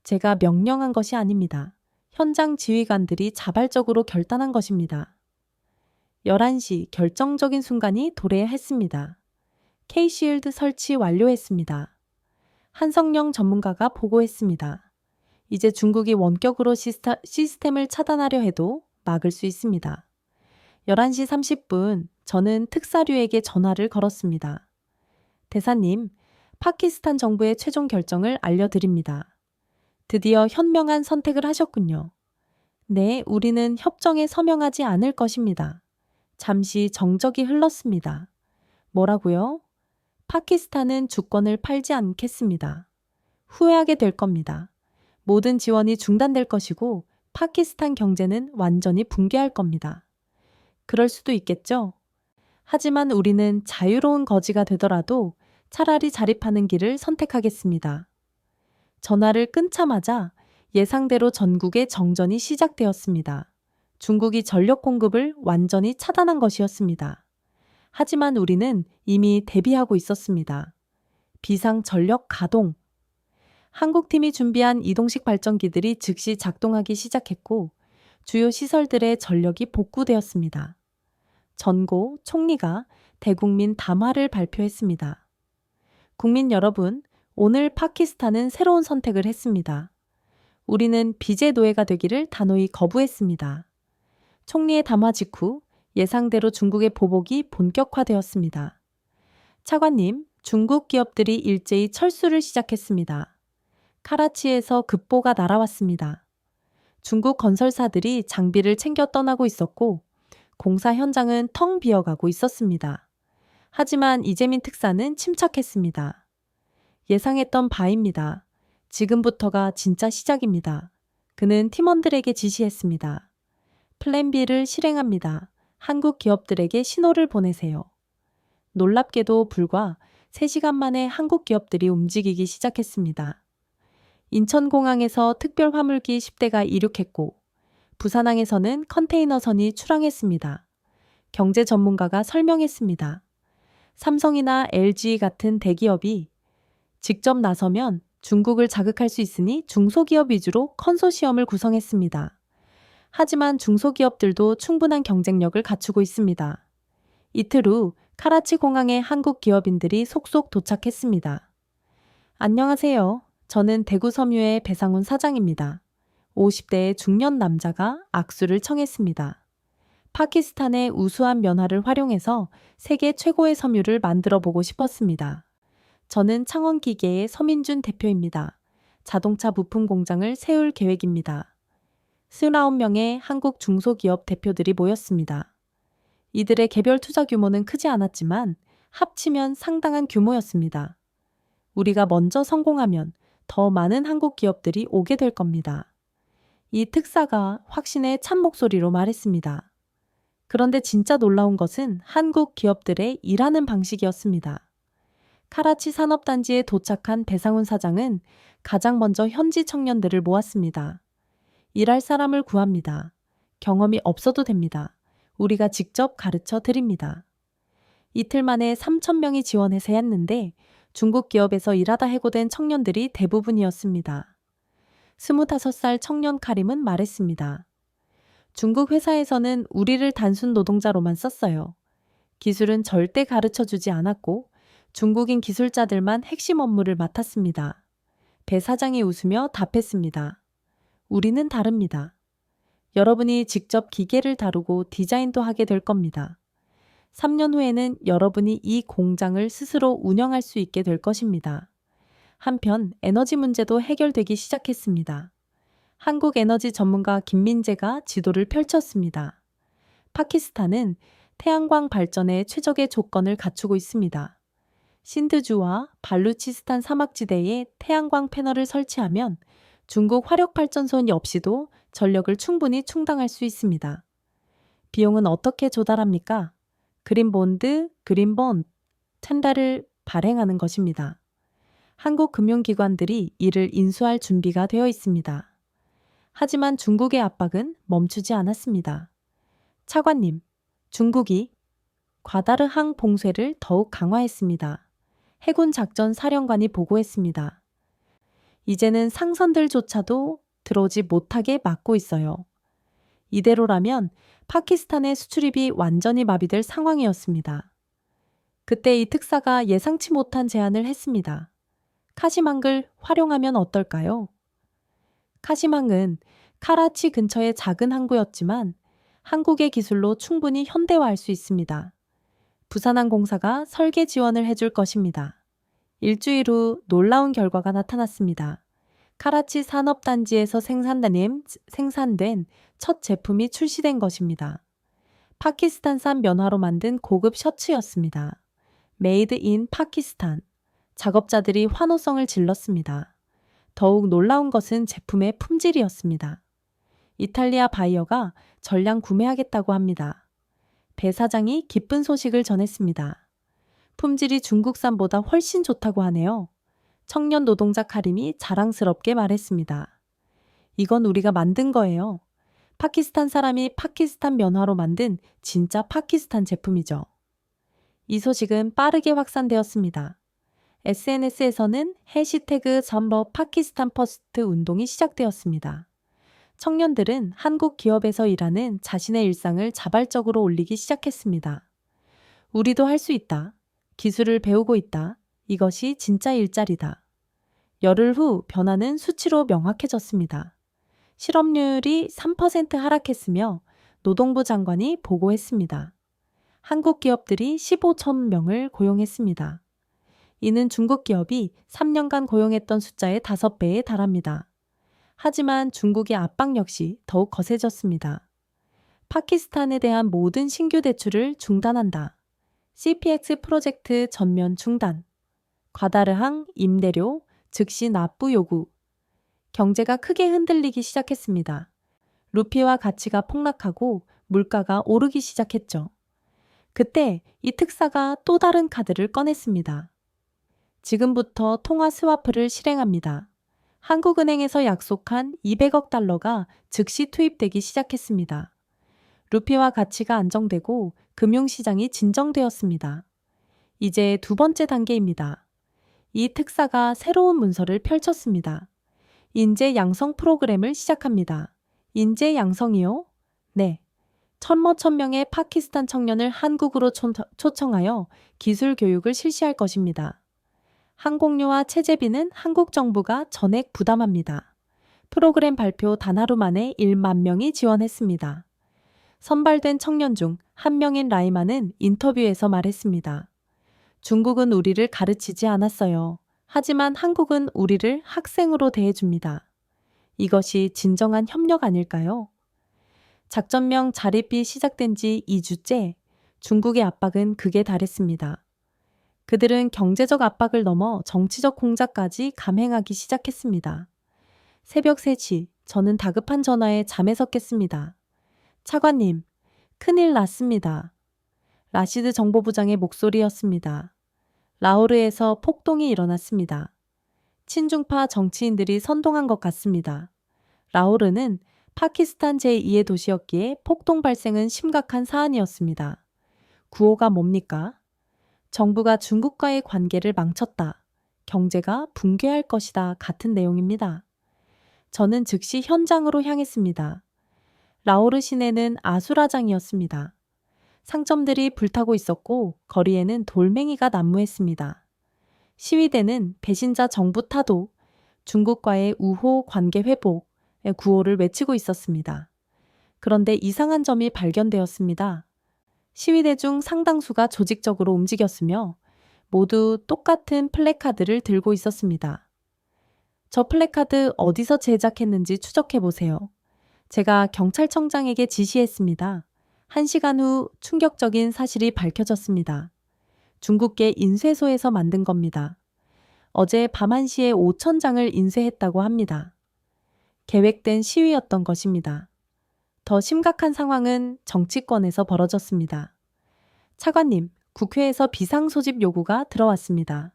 제가 명령한 것이 아닙니다. 현장 지휘관들이 자발적으로 결단한 것입니다. 11시 결정적인 순간이 도래했습니다. K-쉴드 설치 완료했습니다. 한성령 전문가가 보고했습니다. 이제 중국이 원격으로 시스템을 차단하려 해도 막을 수 있습니다. 11시 30분 저는 특사류에게 전화를 걸었습니다. 대사님, 파키스탄 정부의 최종 결정을 알려드립니다. 드디어 현명한 선택을 하셨군요. 네, 우리는 협정에 서명하지 않을 것입니다. 잠시 정적이 흘렀습니다. 뭐라고요? 파키스탄은 주권을 팔지 않겠습니다. 후회하게 될 겁니다. 모든 지원이 중단될 것이고 파키스탄 경제는 완전히 붕괴할 겁니다. 그럴 수도 있겠죠? 하지만 우리는 자유로운 거지가 되더라도 차라리 자립하는 길을 선택하겠습니다. 전화를 끊자마자 예상대로 전국의 정전이 시작되었습니다. 중국이 전력 공급을 완전히 차단한 것이었습니다. 하지만 우리는 이미 대비하고 있었습니다. 비상 전력 가동. 한국팀이 준비한 이동식 발전기들이 즉시 작동하기 시작했고 주요 시설들의 전력이 복구되었습니다. 전고 총리가 대국민 담화를 발표했습니다. 국민 여러분, 오늘 파키스탄은 새로운 선택을 했습니다. 우리는 빚의 노예가 되기를 단호히 거부했습니다. 총리의 담화 직후 예상대로 중국의 보복이 본격화되었습니다. 차관님, 중국 기업들이 일제히 철수를 시작했습니다. 카라치에서 급보가 날아왔습니다. 중국 건설사들이 장비를 챙겨 떠나고 있었고 공사 현장은 텅 비어가고 있었습니다. 하지만 이재민 특사는 침착했습니다. 예상했던 바입니다. 지금부터가 진짜 시작입니다. 그는 팀원들에게 지시했습니다. 플랜 B를 실행합니다. 한국 기업들에게 신호를 보내세요. 놀랍게도 불과 3시간 만에 한국 기업들이 움직이기 시작했습니다. 인천공항에서 특별 화물기 10대가 이륙했고 부산항에서는 컨테이너선이 출항했습니다. 경제 전문가가 설명했습니다. 삼성이나 LG 같은 대기업이 직접 나서면 중국을 자극할 수 있으니 중소기업 위주로 컨소시엄을 구성했습니다. 하지만 중소기업들도 충분한 경쟁력을 갖추고 있습니다. 이틀 후 카라치 공항에 한국 기업인들이 속속 도착했습니다. 안녕하세요. 저는 대구 섬유의 배상훈 사장입니다. 50대의 중년 남자가 악수를 청했습니다. 파키스탄의 우수한 면화를 활용해서 세계 최고의 섬유를 만들어 보고 싶었습니다. 저는 창원기계의 서민준 대표입니다. 자동차 부품 공장을 세울 계획입니다. 29명의 한국 중소기업 대표들이 모였습니다. 이들의 개별 투자 규모는 크지 않았지만 합치면 상당한 규모였습니다. 우리가 먼저 성공하면 더 많은 한국 기업들이 오게 될 겁니다. 이 특사가 확신의 찬 목소리로 말했습니다. 그런데 진짜 놀라운 것은 한국 기업들의 일하는 방식이었습니다. 카라치 산업단지에 도착한 배상훈 사장은 가장 먼저 현지 청년들을 모았습니다. 일할 사람을 구합니다. 경험이 없어도 됩니다. 우리가 직접 가르쳐 드립니다. 이틀 만에 3,000명이 지원해서 했는데 중국 기업에서 일하다 해고된 청년들이 대부분이었습니다. 25살 청년 카림은 말했습니다. 중국 회사에서는 우리를 단순 노동자로만 썼어요. 기술은 절대 가르쳐 주지 않았고 중국인 기술자들만 핵심 업무를 맡았습니다. 배 사장이 웃으며 답했습니다. 우리는 다릅니다. 여러분이 직접 기계를 다루고 디자인도 하게 될 겁니다. 3년 후에는 여러분이 이 공장을 스스로 운영할 수 있게 될 것입니다. 한편 에너지 문제도 해결되기 시작했습니다. 한국 에너지 전문가 김민재가 지도를 펼쳤습니다. 파키스탄은 태양광 발전에 최적의 조건을 갖추고 있습니다. 신드주와 발루치스탄 사막지대에 태양광 패널을 설치하면 중국 화력발전소 없이도 전력을 충분히 충당할 수 있습니다. 비용은 어떻게 조달합니까? 그린본드, 텐다를 발행하는 것입니다. 한국 금융기관들이 이를 인수할 준비가 되어 있습니다. 하지만 중국의 압박은 멈추지 않았습니다. 차관님, 중국이 과다르항 봉쇄를 더욱 강화했습니다. 해군 작전 사령관이 보고했습니다. 이제는 상선들조차도 들어오지 못하게 막고 있어요. 이대로라면 파키스탄의 수출입이 완전히 마비될 상황이었습니다. 그때 이 특사가 예상치 못한 제안을 했습니다. 카시망을 활용하면 어떨까요? 카시망은 카라치 근처의 작은 항구였지만 한국의 기술로 충분히 현대화할 수 있습니다. 부산항공사가 설계 지원을 해줄 것입니다. 일주일 후 놀라운 결과가 나타났습니다. 카라치 산업단지에서 생산된 첫 제품이 출시된 것입니다. 파키스탄산 면화로 만든 고급 셔츠였습니다. 메이드 인 파키스탄. 작업자들이 환호성을 질렀습니다. 더욱 놀라운 것은 제품의 품질이었습니다. 이탈리아 바이어가 전량 구매하겠다고 합니다. 배 사장이 기쁜 소식을 전했습니다. 품질이 중국산보다 훨씬 좋다고 하네요. 청년 노동자 카림이 자랑스럽게 말했습니다. 이건 우리가 만든 거예요. 파키스탄 사람이 파키스탄 면화로 만든 진짜 파키스탄 제품이죠. 이 소식은 빠르게 확산되었습니다. SNS에서는 해시태그 점러 파키스탄 퍼스트 운동이 시작되었습니다. 청년들은 한국 기업에서 일하는 자신의 일상을 자발적으로 올리기 시작했습니다. 우리도 할 수 있다. 기술을 배우고 있다. 이것이 진짜 일자리다. 열흘 후 변화는 수치로 명확해졌습니다. 실업률이 3% 하락했으며 노동부 장관이 보고했습니다. 한국 기업들이 15천 명을 고용했습니다. 이는 중국 기업이 3년간 고용했던 숫자의 5배에 달합니다. 하지만 중국의 압박 역시 더욱 거세졌습니다. 파키스탄에 대한 모든 신규 대출을 중단한다. CPX 프로젝트 전면 중단. 과다르항 임대료 즉시 납부 요구. 경제가 크게 흔들리기 시작했습니다. 루피와 가치가 폭락하고 물가가 오르기 시작했죠. 그때 이 특사가 또 다른 카드를 꺼냈습니다. 지금부터 통화 스와프를 실행합니다. 한국은행에서 약속한 200억 달러가 즉시 투입되기 시작했습니다. 루피와 가치가 안정되고 금융시장이 진정되었습니다. 이제 두 번째 단계입니다. 이 특사가 새로운 문서를 펼쳤습니다. 인재 양성 프로그램을 시작합니다. 인재 양성이요? 네. 천명의 파키스탄 청년을 한국으로 초청하여 기술 교육을 실시할 것입니다. 항공료와 체재비는 한국 정부가 전액 부담합니다. 프로그램 발표 단 하루 만에 1만 명이 지원했습니다. 선발된 청년 중 한 명인 라이마는 인터뷰에서 말했습니다. 중국은 우리를 가르치지 않았어요. 하지만 한국은 우리를 학생으로 대해줍니다. 이것이 진정한 협력 아닐까요? 작전명 자립이 시작된 지 2주째 중국의 압박은 극에 달했습니다. 그들은 경제적 압박을 넘어 정치적 공작까지 감행하기 시작했습니다. 새벽 3시 저는 다급한 전화에 잠에서 깼습니다. 차관님, 큰일 났습니다. 라시드 정보부장의 목소리였습니다. 라오르에서 폭동이 일어났습니다. 친중파 정치인들이 선동한 것 같습니다. 라오르는 파키스탄 제2의 도시였기에 폭동 발생은 심각한 사안이었습니다. 구호가 뭡니까? 정부가 중국과의 관계를 망쳤다. 경제가 붕괴할 것이다. 같은 내용입니다. 저는 즉시 현장으로 향했습니다. 라오르 시내는 아수라장이었습니다. 상점들이 불타고 있었고 거리에는 돌멩이가 난무했습니다. 시위대는 배신자 정부 타도, 중국과의 우호 관계 회복의 구호를 외치고 있었습니다. 그런데 이상한 점이 발견되었습니다. 시위대 중 상당수가 조직적으로 움직였으며 모두 똑같은 플래카드를 들고 있었습니다. 저 플래카드 어디서 제작했는지 추적해보세요. 제가 경찰청장에게 지시했습니다. 1시간 후 충격적인 사실이 밝혀졌습니다. 중국계 인쇄소에서 만든 겁니다. 어제 밤 1시에 5천 장을 인쇄했다고 합니다. 계획된 시위였던 것입니다. 더 심각한 상황은 정치권에서 벌어졌습니다. 차관님, 국회에서 비상소집 요구가 들어왔습니다.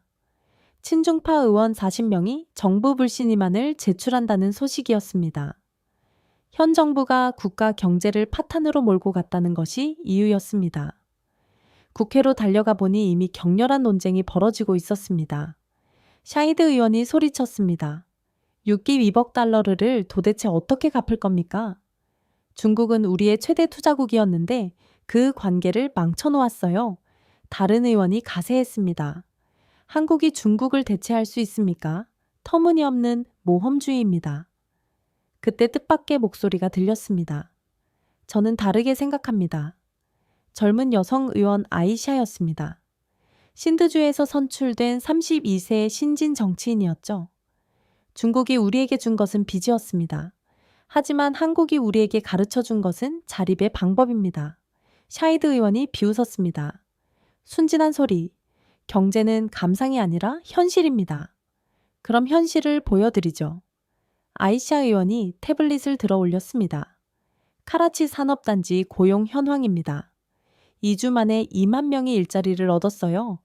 친중파 의원 40명이 정부 불신임안을 제출한다는 소식이었습니다. 현 정부가 국가 경제를 파탄으로 몰고 갔다는 것이 이유였습니다. 국회로 달려가 보니 이미 격렬한 논쟁이 벌어지고 있었습니다. 샤이드 의원이 소리쳤습니다. 6기 2억 달러를 도대체 어떻게 갚을 겁니까? 중국은 우리의 최대 투자국이었는데 그 관계를 망쳐놓았어요. 다른 의원이 가세했습니다. 한국이 중국을 대체할 수 있습니까? 터무니없는 모험주의입니다. 그때 뜻밖의 목소리가 들렸습니다. 저는 다르게 생각합니다. 젊은 여성 의원 아이샤였습니다. 신드주에서 선출된 32세의 신진 정치인이었죠. 중국이 우리에게 준 것은 빚이었습니다. 하지만 한국이 우리에게 가르쳐 준 것은 자립의 방법입니다. 샤이드 의원이 비웃었습니다. 순진한 소리. 경제는 감상이 아니라 현실입니다. 그럼 현실을 보여드리죠. 아이샤 의원이 태블릿을 들어 올렸습니다. 카라치 산업단지 고용 현황입니다. 2주 만에 2만 명이 일자리를 얻었어요.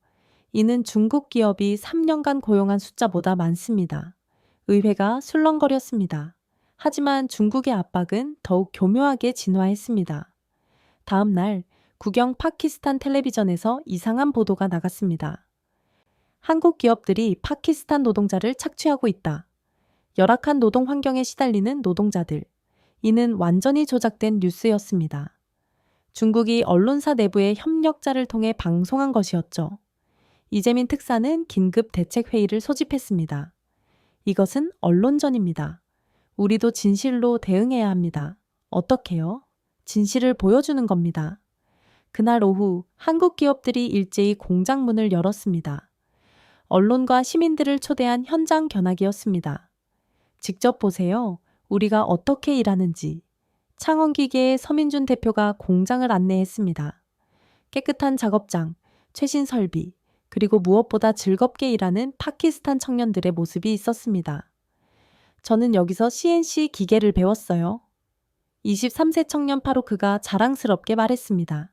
이는 중국 기업이 3년간 고용한 숫자보다 많습니다. 의회가 술렁거렸습니다. 하지만 중국의 압박은 더욱 교묘하게 진화했습니다. 다음 날 국영 파키스탄 텔레비전에서 이상한 보도가 나갔습니다. 한국 기업들이 파키스탄 노동자를 착취하고 있다. 열악한 노동 환경에 시달리는 노동자들. 이는 완전히 조작된 뉴스였습니다. 중국이 언론사 내부의 협력자를 통해 방송한 것이었죠. 이재민 특사는 긴급 대책회의를 소집했습니다. 이것은 언론전입니다. 우리도 진실로 대응해야 합니다. 어떻게요? 진실을 보여주는 겁니다. 그날 오후 한국 기업들이 일제히 공장 문을 열었습니다. 언론과 시민들을 초대한 현장 견학이었습니다. 직접 보세요. 우리가 어떻게 일하는지. 창원기계의 서민준 대표가 공장을 안내했습니다. 깨끗한 작업장, 최신 설비, 그리고 무엇보다 즐겁게 일하는 파키스탄 청년들의 모습이 있었습니다. 저는 여기서 CNC 기계를 배웠어요. 23세 청년 파루크가 자랑스럽게 말했습니다.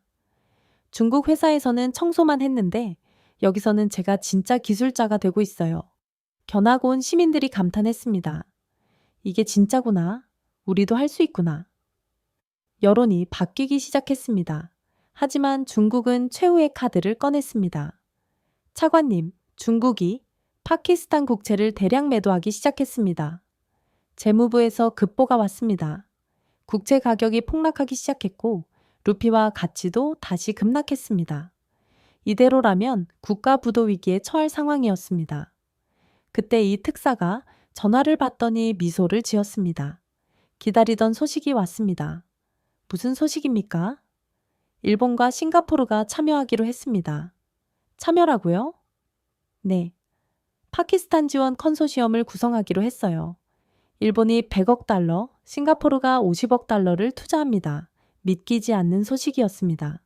중국 회사에서는 청소만 했는데 여기서는 제가 진짜 기술자가 되고 있어요. 견학 온 시민들이 감탄했습니다. 이게 진짜구나. 우리도 할 수 있구나. 여론이 바뀌기 시작했습니다. 하지만 중국은 최후의 카드를 꺼냈습니다. 차관님, 중국이 파키스탄 국채를 대량 매도하기 시작했습니다. 재무부에서 급보가 왔습니다. 국채 가격이 폭락하기 시작했고 루피와 가치도 다시 급락했습니다. 이대로라면 국가 부도 위기에 처할 상황이었습니다. 그때 이 특사가 전화를 받더니 미소를 지었습니다. 기다리던 소식이 왔습니다. 무슨 소식입니까? 일본과 싱가포르가 참여하기로 했습니다. 참여라고요? 네. 파키스탄 지원 컨소시엄을 구성하기로 했어요. 일본이 100억 달러, 싱가포르가 50억 달러를 투자합니다. 믿기지 않는 소식이었습니다.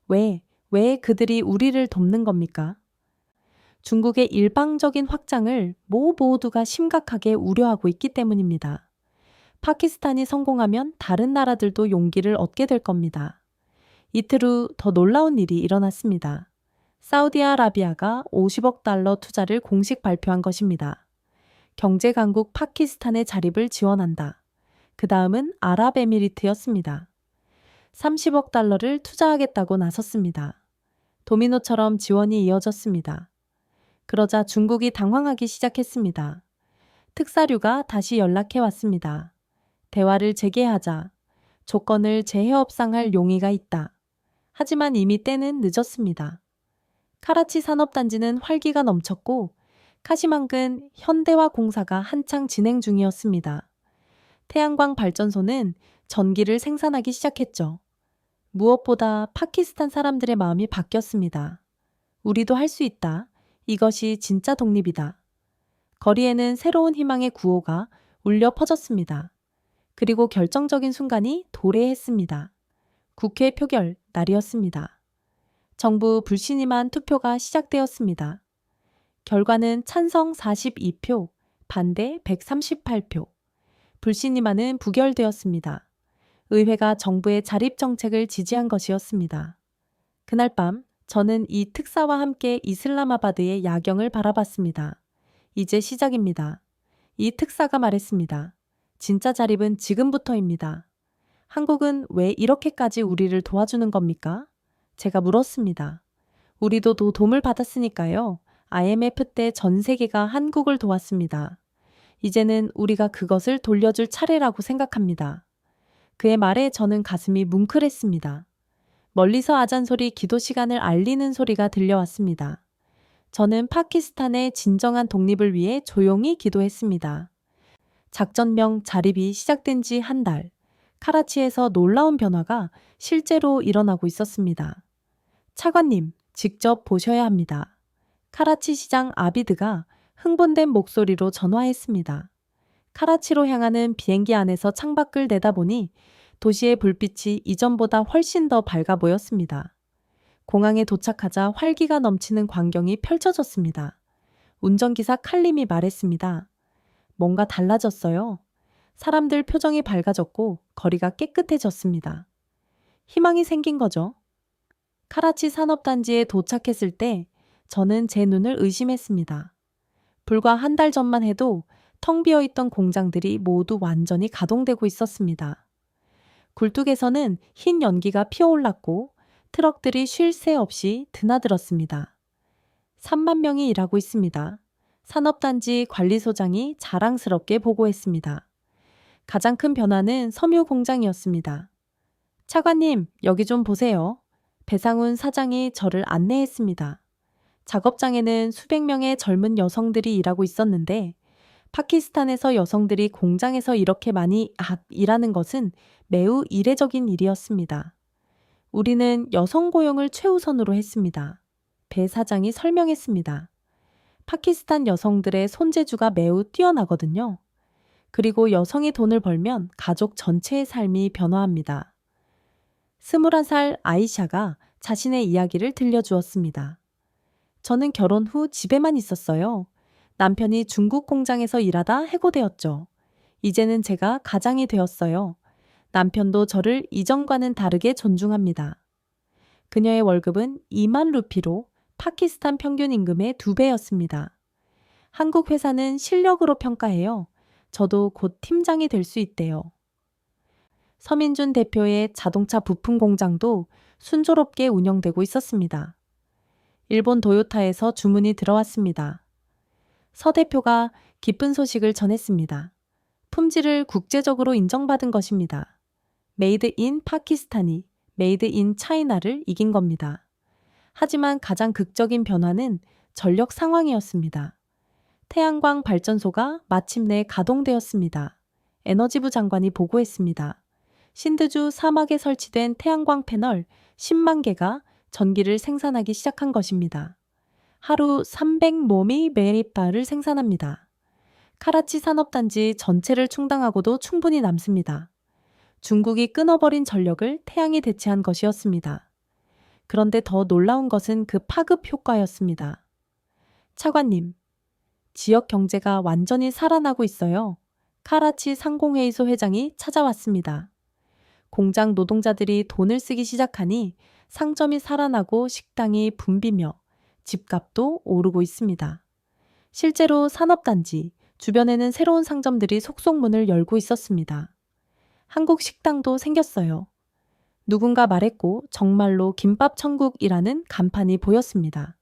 왜 그들이 우리를 돕는 겁니까? 중국의 일방적인 확장을 모두가 심각하게 우려하고 있기 때문입니다. 파키스탄이 성공하면 다른 나라들도 용기를 얻게 될 겁니다. 이틀 후 더 놀라운 일이 일어났습니다. 사우디아라비아가 50억 달러 투자를 공식 발표한 것입니다. 경제 강국 파키스탄의 자립을 지원한다. 그 다음은 아랍에미리트였습니다. 30억 달러를 투자하겠다고 나섰습니다. 도미노처럼 지원이 이어졌습니다. 그러자 중국이 당황하기 시작했습니다. 특사류가 다시 연락해 왔습니다. 대화를 재개하자. 조건을 재해협상할 용의가 있다. 하지만 이미 때는 늦었습니다. 카라치 산업단지는 활기가 넘쳤고 카시만근 현대화 공사가 한창 진행 중이었습니다. 태양광 발전소는 전기를 생산하기 시작했죠. 무엇보다 파키스탄 사람들의 마음이 바뀌었습니다. 우리도 할 수 있다. 이것이 진짜 독립이다. 거리에는 새로운 희망의 구호가 울려 퍼졌습니다. 그리고 결정적인 순간이 도래했습니다. 국회 표결 날이었습니다. 정부 불신임한 투표가 시작되었습니다. 결과는 찬성 42표, 반대 138표. 불신임안은 부결되었습니다. 의회가 정부의 자립 정책을 지지한 것이었습니다. 그날 밤 저는 이 특사와 함께 이슬라마바드의 야경을 바라봤습니다. 이제 시작입니다. 이 특사가 말했습니다. 진짜 자립은 지금부터입니다. 한국은 왜 이렇게까지 우리를 도와주는 겁니까? 제가 물었습니다. 우리도 도움을 받았으니까요. IMF 때 전 세계가 한국을 도왔습니다. 이제는 우리가 그것을 돌려줄 차례라고 생각합니다. 그의 말에 저는 가슴이 뭉클했습니다. 멀리서 아잔 소리, 기도 시간을 알리는 소리가 들려왔습니다. 저는 파키스탄의 진정한 독립을 위해 조용히 기도했습니다. 작전명 자립이 시작된 지 한 달, 카라치에서 놀라운 변화가 실제로 일어나고 있었습니다. 차관님, 직접 보셔야 합니다. 카라치 시장 아비드가 흥분된 목소리로 전화했습니다. 카라치로 향하는 비행기 안에서 창밖을 내다보니 도시의 불빛이 이전보다 훨씬 더 밝아 보였습니다. 공항에 도착하자 활기가 넘치는 광경이 펼쳐졌습니다. 운전기사 칼림이 말했습니다. 뭔가 달라졌어요. 사람들 표정이 밝아졌고 거리가 깨끗해졌습니다. 희망이 생긴 거죠. 카라치 산업단지에 도착했을 때 저는 제 눈을 의심했습니다. 불과 한 달 전만 해도 텅 비어있던 공장들이 모두 완전히 가동되고 있었습니다. 굴뚝에서는 흰 연기가 피어올랐고 트럭들이 쉴 새 없이 드나들었습니다. 3만 명이 일하고 있습니다. 산업단지 관리소장이 자랑스럽게 보고했습니다. 가장 큰 변화는 섬유 공장이었습니다. 차관님, 여기 좀 보세요. 배상훈 사장이 저를 안내했습니다. 작업장에는 수백 명의 젊은 여성들이 일하고 있었는데 파키스탄에서 여성들이 공장에서 이렇게 많이 일하는 것은 매우 이례적인 일이었습니다. 우리는 여성 고용을 최우선으로 했습니다. 배 사장이 설명했습니다. 파키스탄 여성들의 손재주가 매우 뛰어나거든요. 그리고 여성이 돈을 벌면 가족 전체의 삶이 변화합니다. 21살 아이샤가 자신의 이야기를 들려주었습니다. 저는 결혼 후 집에만 있었어요. 남편이 중국 공장에서 일하다 해고되었죠. 이제는 제가 가장이 되었어요. 남편도 저를 이전과는 다르게 존중합니다. 그녀의 월급은 2만 루피로 파키스탄 평균 임금의 2배였습니다. 한국 회사는 실력으로 평가해요. 저도 곧 팀장이 될 수 있대요. 서민준 대표의 자동차 부품 공장도 순조롭게 운영되고 있었습니다. 일본 도요타에서 주문이 들어왔습니다. 서 대표가 기쁜 소식을 전했습니다. 품질을 국제적으로 인정받은 것입니다. 메이드 인 파키스탄이 메이드 인 차이나를 이긴 겁니다. 하지만 가장 극적인 변화는 전력 상황이었습니다. 태양광 발전소가 마침내 가동되었습니다. 에너지부 장관이 보고했습니다. 신드주 사막에 설치된 태양광 패널 10만 개가 전기를 생산하기 시작한 것입니다. 하루 300모미 메리바를 생산합니다. 카라치 산업단지 전체를 충당하고도 충분히 남습니다. 중국이 끊어버린 전력을 태양이 대체한 것이었습니다. 그런데 더 놀라운 것은 그 파급 효과였습니다. 차관님, 지역 경제가 완전히 살아나고 있어요. 카라치 상공회의소 회장이 찾아왔습니다. 공장 노동자들이 돈을 쓰기 시작하니 상점이 살아나고 식당이 붐비며 집값도 오르고 있습니다. 실제로 산업단지 주변에는 새로운 상점들이 속속 문을 열고 있었습니다. 한국 식당도 생겼어요. 누군가 말했고 정말로 김밥 천국이라는 간판이 보였습니다.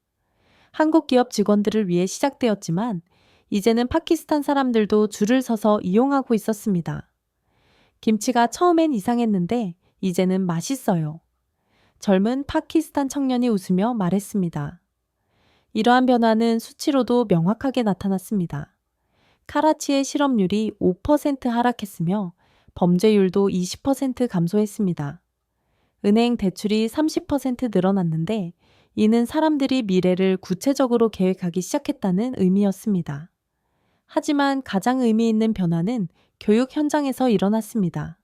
한국 기업 직원들을 위해 시작되었지만 이제는 파키스탄 사람들도 줄을 서서 이용하고 있었습니다. 김치가 처음엔 이상했는데 이제는 맛있어요. 젊은 파키스탄 청년이 웃으며 말했습니다. 이러한 변화는 수치로도 명확하게 나타났습니다. 카라치의 실업률이 5% 하락했으며 범죄율도 20% 감소했습니다. 은행 대출이 30% 늘어났는데 이는 사람들이 미래를 구체적으로 계획하기 시작했다는 의미였습니다. 하지만 가장 의미 있는 변화는 교육 현장에서 일어났습니다.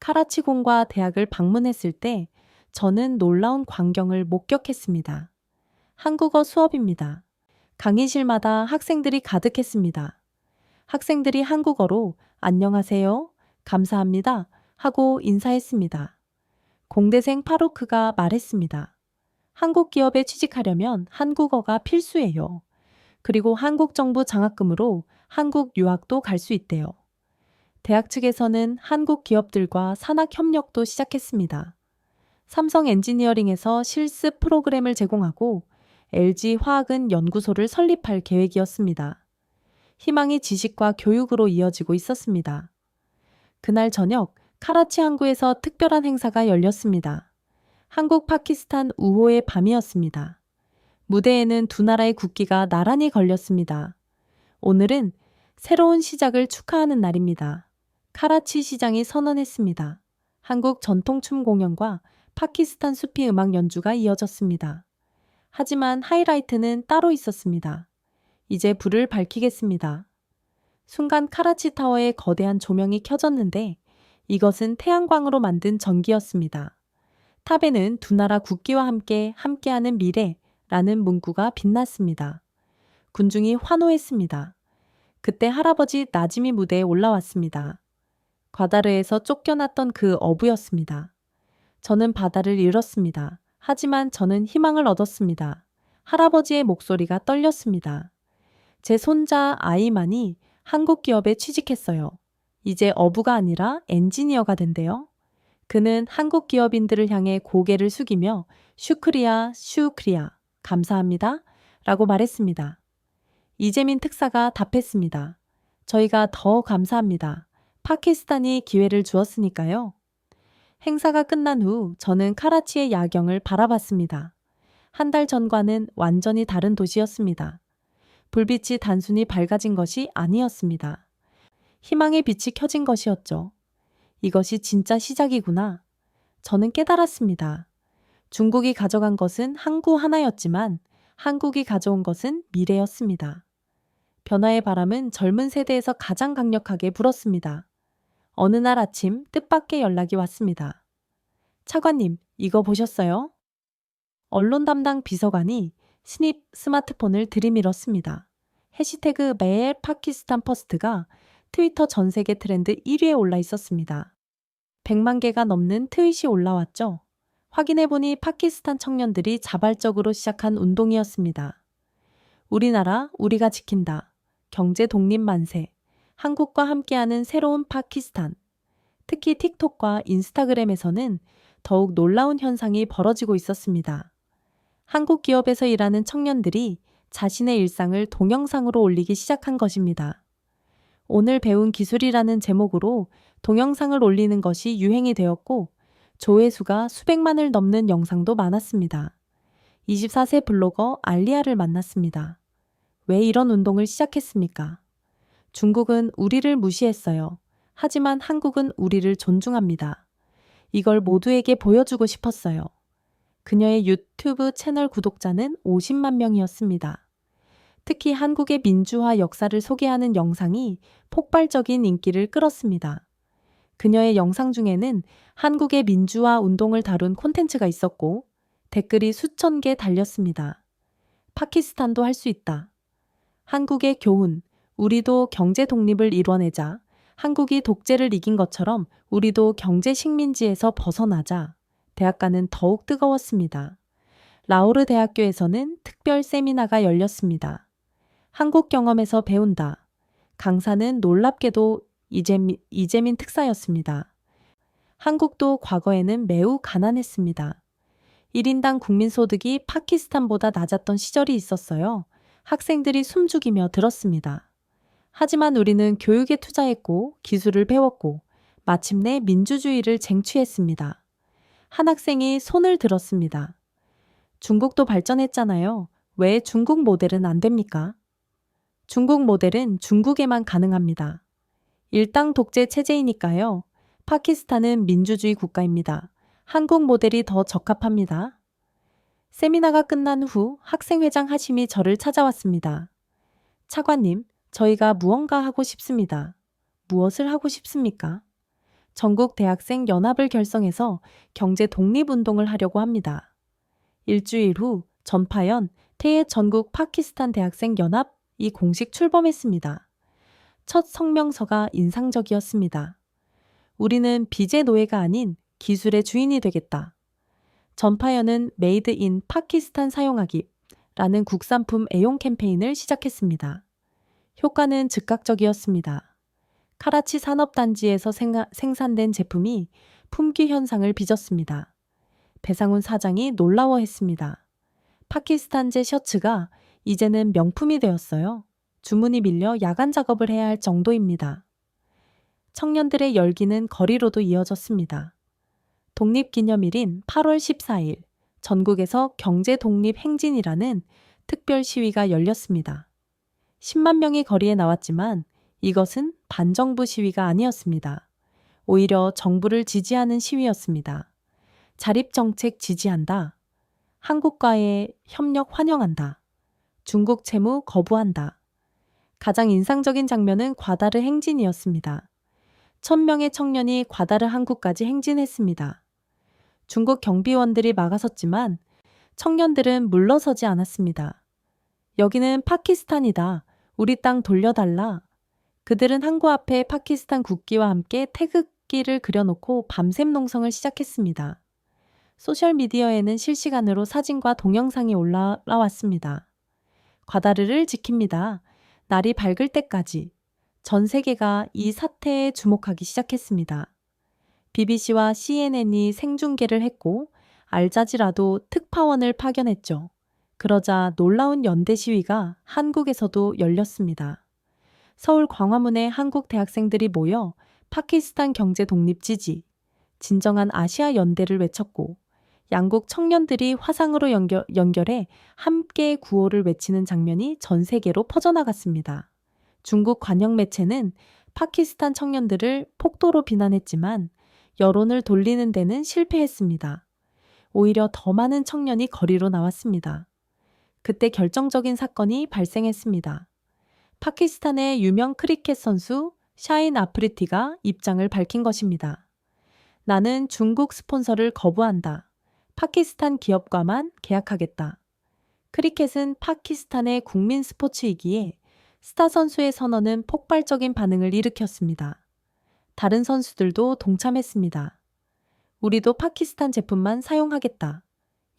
카라치공과 대학을 방문했을 때 저는 놀라운 광경을 목격했습니다. 한국어 수업입니다. 강의실마다 학생들이 가득했습니다. 학생들이 한국어로 안녕하세요, 감사합니다 하고 인사했습니다. 공대생 파루크가 말했습니다. 한국 기업에 취직하려면 한국어가 필수예요. 그리고 한국 정부 장학금으로 한국 유학도 갈 수 있대요. 대학 측에서는 한국 기업들과 산학 협력도 시작했습니다. 삼성 엔지니어링에서 실습 프로그램을 제공하고 LG 화학은 연구소를 설립할 계획이었습니다. 희망이 지식과 교육으로 이어지고 있었습니다. 그날 저녁 카라치 항구에서 특별한 행사가 열렸습니다. 한국 파키스탄 우호의 밤이었습니다. 무대에는 두 나라의 국기가 나란히 걸렸습니다. 오늘은 새로운 시작을 축하하는 날입니다. 카라치 시장이 선언했습니다. 한국 전통춤 공연과 파키스탄 수피 음악 연주가 이어졌습니다. 하지만 하이라이트는 따로 있었습니다. 이제 불을 밝히겠습니다. 순간 카라치 타워에 거대한 조명이 켜졌는데 이것은 태양광으로 만든 전기였습니다. 탑에는 두 나라 국기와 함께하는 미래라는 문구가 빛났습니다. 군중이 환호했습니다. 그때 할아버지 나지미 무대에 올라왔습니다. 과다르에서 쫓겨났던 그 어부였습니다. 저는 바다를 잃었습니다. 하지만 저는 희망을 얻었습니다. 할아버지의 목소리가 떨렸습니다. 제 손자 아이만이 한국 기업에 취직했어요. 이제 어부가 아니라 엔지니어가 된대요. 그는 한국 기업인들을 향해 고개를 숙이며 슈크리야, 슈크리야, 감사합니다. 라고 말했습니다. 이재민 특사가 답했습니다. 저희가 더 감사합니다. 파키스탄이 기회를 주었으니까요. 행사가 끝난 후 저는 카라치의 야경을 바라봤습니다. 한 달 전과는 완전히 다른 도시였습니다. 불빛이 단순히 밝아진 것이 아니었습니다. 희망의 빛이 켜진 것이었죠. 이것이 진짜 시작이구나. 저는 깨달았습니다. 중국이 가져간 것은 항구 하나였지만 한국이 가져온 것은 미래였습니다. 변화의 바람은 젊은 세대에서 가장 강력하게 불었습니다. 어느 날 아침 뜻밖의 연락이 왔습니다. 차관님, 이거 보셨어요? 언론 담당 비서관이 신입 스마트폰을 들이밀었습니다. 해시태그 매일 파키스탄 퍼스트가 트위터 전 세계 트렌드 1위에 올라 있었습니다. 100만 개가 넘는 트윗이 올라왔죠. 확인해보니 파키스탄 청년들이 자발적으로 시작한 운동이었습니다. 우리나라, 우리가 지킨다. 경제 독립 만세. 한국과 함께하는 새로운 파키스탄. 특히 틱톡과 인스타그램에서는 더욱 놀라운 현상이 벌어지고 있었습니다. 한국 기업에서 일하는 청년들이 자신의 일상을 동영상으로 올리기 시작한 것입니다. 오늘 배운 기술이라는 제목으로 동영상을 올리는 것이 유행이 되었고 조회수가 수백만을 넘는 영상도 많았습니다. 24세 블로거 알리아를 만났습니다. 왜 이런 운동을 시작했습니까? 중국은 우리를 무시했어요. 하지만 한국은 우리를 존중합니다. 이걸 모두에게 보여주고 싶었어요. 그녀의 유튜브 채널 구독자는 50만 명이었습니다. 특히 한국의 민주화 역사를 소개하는 영상이 폭발적인 인기를 끌었습니다. 그녀의 영상 중에는 한국의 민주화 운동을 다룬 콘텐츠가 있었고 댓글이 수천 개 달렸습니다. 파키스탄도 할 수 있다. 한국의 교훈, 우리도 경제 독립을 이뤄내자. 한국이 독재를 이긴 것처럼 우리도 경제 식민지에서 벗어나자. 대학가는 더욱 뜨거웠습니다. 라오르 대학교에서는 특별 세미나가 열렸습니다. 한국 경험에서 배운다. 강사는 놀랍게도 이재민 특사였습니다. 한국도 과거에는 매우 가난했습니다. 1인당 국민소득이 파키스탄보다 낮았던 시절이 있었어요. 학생들이 숨죽이며 들었습니다. 하지만 우리는 교육에 투자했고 기술을 배웠고 마침내 민주주의를 쟁취했습니다. 한 학생이 손을 들었습니다. 중국도 발전했잖아요. 왜 중국 모델은 안 됩니까? 중국 모델은 중국에만 가능합니다. 일당 독재 체제이니까요. 파키스탄은 민주주의 국가입니다. 한국 모델이 더 적합합니다. 세미나가 끝난 후 학생회장 하심이 저를 찾아왔습니다. 차관님, 저희가 무언가 하고 싶습니다. 무엇을 하고 싶습니까? 전국 대학생 연합을 결성해서 경제 독립운동을 하려고 합니다. 일주일 후 전파연 태해 전국 파키스탄 대학생 연합이 공식 출범했습니다. 첫 성명서가 인상적이었습니다. 우리는 빚의 노예가 아닌 기술의 주인이 되겠다. 전파연은 메이드 인 파키스탄 사용하기라는 국산품 애용 캠페인을 시작했습니다. 효과는 즉각적이었습니다. 카라치 산업단지에서 생산된 제품이 품귀 현상을 빚었습니다. 배상훈 사장이 놀라워했습니다. 파키스탄제 셔츠가 이제는 명품이 되었어요. 주문이 밀려 야간 작업을 해야 할 정도입니다. 청년들의 열기는 거리로도 이어졌습니다. 독립기념일인 8월 14일 전국에서 경제독립행진이라는 특별 시위가 열렸습니다. 10만 명이 거리에 나왔지만 이것은 반정부 시위가 아니었습니다. 오히려 정부를 지지하는 시위였습니다. 자립정책 지지한다. 한국과의 협력 환영한다. 중국 채무 거부한다. 가장 인상적인 장면은 과다르 행진이었습니다. 1000명의 청년이 과다르 항구까지 행진했습니다. 중국 경비원들이 막아섰지만 청년들은 물러서지 않았습니다. 여기는 파키스탄이다. 우리 땅 돌려달라. 그들은 항구 앞에 파키스탄 국기와 함께 태극기를 그려놓고 밤샘 농성을 시작했습니다. 소셜미디어에는 실시간으로 사진과 동영상이 올라왔습니다. 과다르를 지킵니다. 날이 밝을 때까지. 전 세계가 이 사태에 주목하기 시작했습니다. BBC와 CNN이 생중계를 했고 알자지라도 특파원을 파견했죠. 그러자 놀라운 연대 시위가 한국에서도 열렸습니다. 서울 광화문에 한국 대학생들이 모여 파키스탄 경제 독립 지지, 진정한 아시아 연대를 외쳤고 양국 청년들이 화상으로 연결해 함께 구호를 외치는 장면이 전 세계로 퍼져나갔습니다. 중국 관영 매체는 파키스탄 청년들을 폭도로 비난했지만 여론을 돌리는 데는 실패했습니다. 오히려 더 많은 청년이 거리로 나왔습니다. 그때 결정적인 사건이 발생했습니다. 파키스탄의 유명 크리켓 선수 샤힌 아프리티가 입장을 밝힌 것입니다. 나는 중국 스폰서를 거부한다. 파키스탄 기업과만 계약하겠다. 크리켓은 파키스탄의 국민 스포츠이기에 스타 선수의 선언은 폭발적인 반응을 일으켰습니다. 다른 선수들도 동참했습니다. 우리도 파키스탄 제품만 사용하겠다.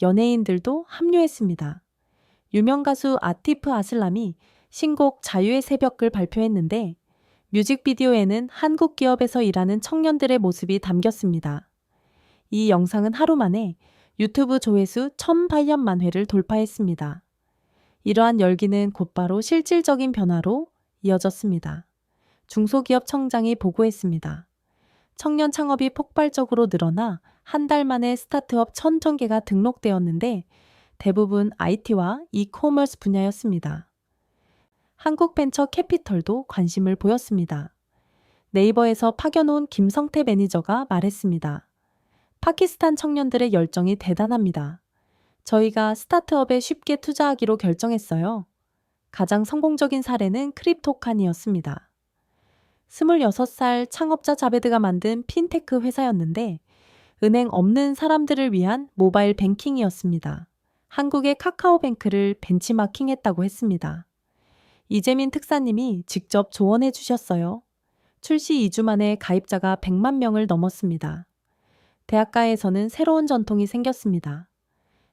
연예인들도 합류했습니다. 유명 가수 아티프 아슬람이 신곡 자유의 새벽을 발표했는데 뮤직비디오에는 한국 기업에서 일하는 청년들의 모습이 담겼습니다. 이 영상은 하루 만에 유튜브 조회수 1,008만 회를 돌파했습니다. 이러한 열기는 곧바로 실질적인 변화로 이어졌습니다. 중소기업 청장이 보고했습니다. 청년 창업이 폭발적으로 늘어나 한 달 만에 스타트업 1,000개가 등록되었는데 대부분 IT와 이코머스 분야였습니다. 한국 벤처 캐피털도 관심을 보였습니다. 네이버에서 파견온 김성태 매니저가 말했습니다. 파키스탄 청년들의 열정이 대단합니다. 저희가 스타트업에 쉽게 투자하기로 결정했어요. 가장 성공적인 사례는 크립토칸이었습니다. 26살 창업자 자베드가 만든 핀테크 회사였는데 은행 없는 사람들을 위한 모바일 뱅킹이었습니다. 한국의 카카오뱅크를 벤치마킹했다고 했습니다. 이재민 특사님이 직접 조언해 주셨어요. 출시 2주 만에 가입자가 100만 명을 넘었습니다. 대학가에서는 새로운 전통이 생겼습니다.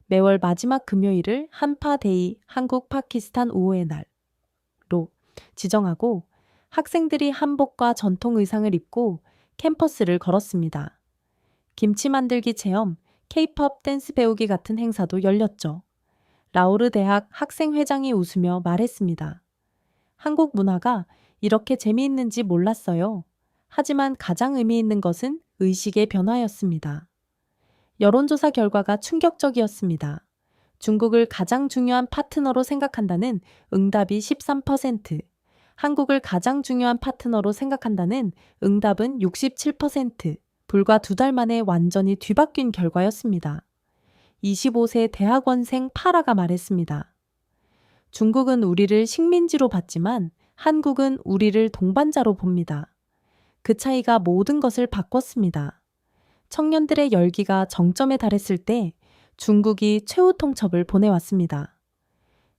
매월 마지막 금요일을 한파데이 한국 파키스탄 우호의 날로 지정하고 학생들이 한복과 전통 의상을 입고 캠퍼스를 걸었습니다. 김치 만들기 체험, K-팝 댄스 배우기 같은 행사도 열렸죠. 라오르 대학 학생회장이 웃으며 말했습니다. 한국 문화가 이렇게 재미있는지 몰랐어요. 하지만 가장 의미 있는 것은 의식의 변화였습니다. 여론조사 결과가 충격적이었습니다. 중국을 가장 중요한 파트너로 생각한다는 응답이 13%, 한국을 가장 중요한 파트너로 생각한다는 응답은 67%, 불과 2달 만에 완전히 뒤바뀐 결과였습니다. 25세 대학원생 파라가 말했습니다. 중국은 우리를 식민지로 봤지만 한국은 우리를 동반자로 봅니다. 그 차이가 모든 것을 바꿨습니다. 청년들의 열기가 정점에 달했을 때 중국이 최후 통첩을 보내왔습니다.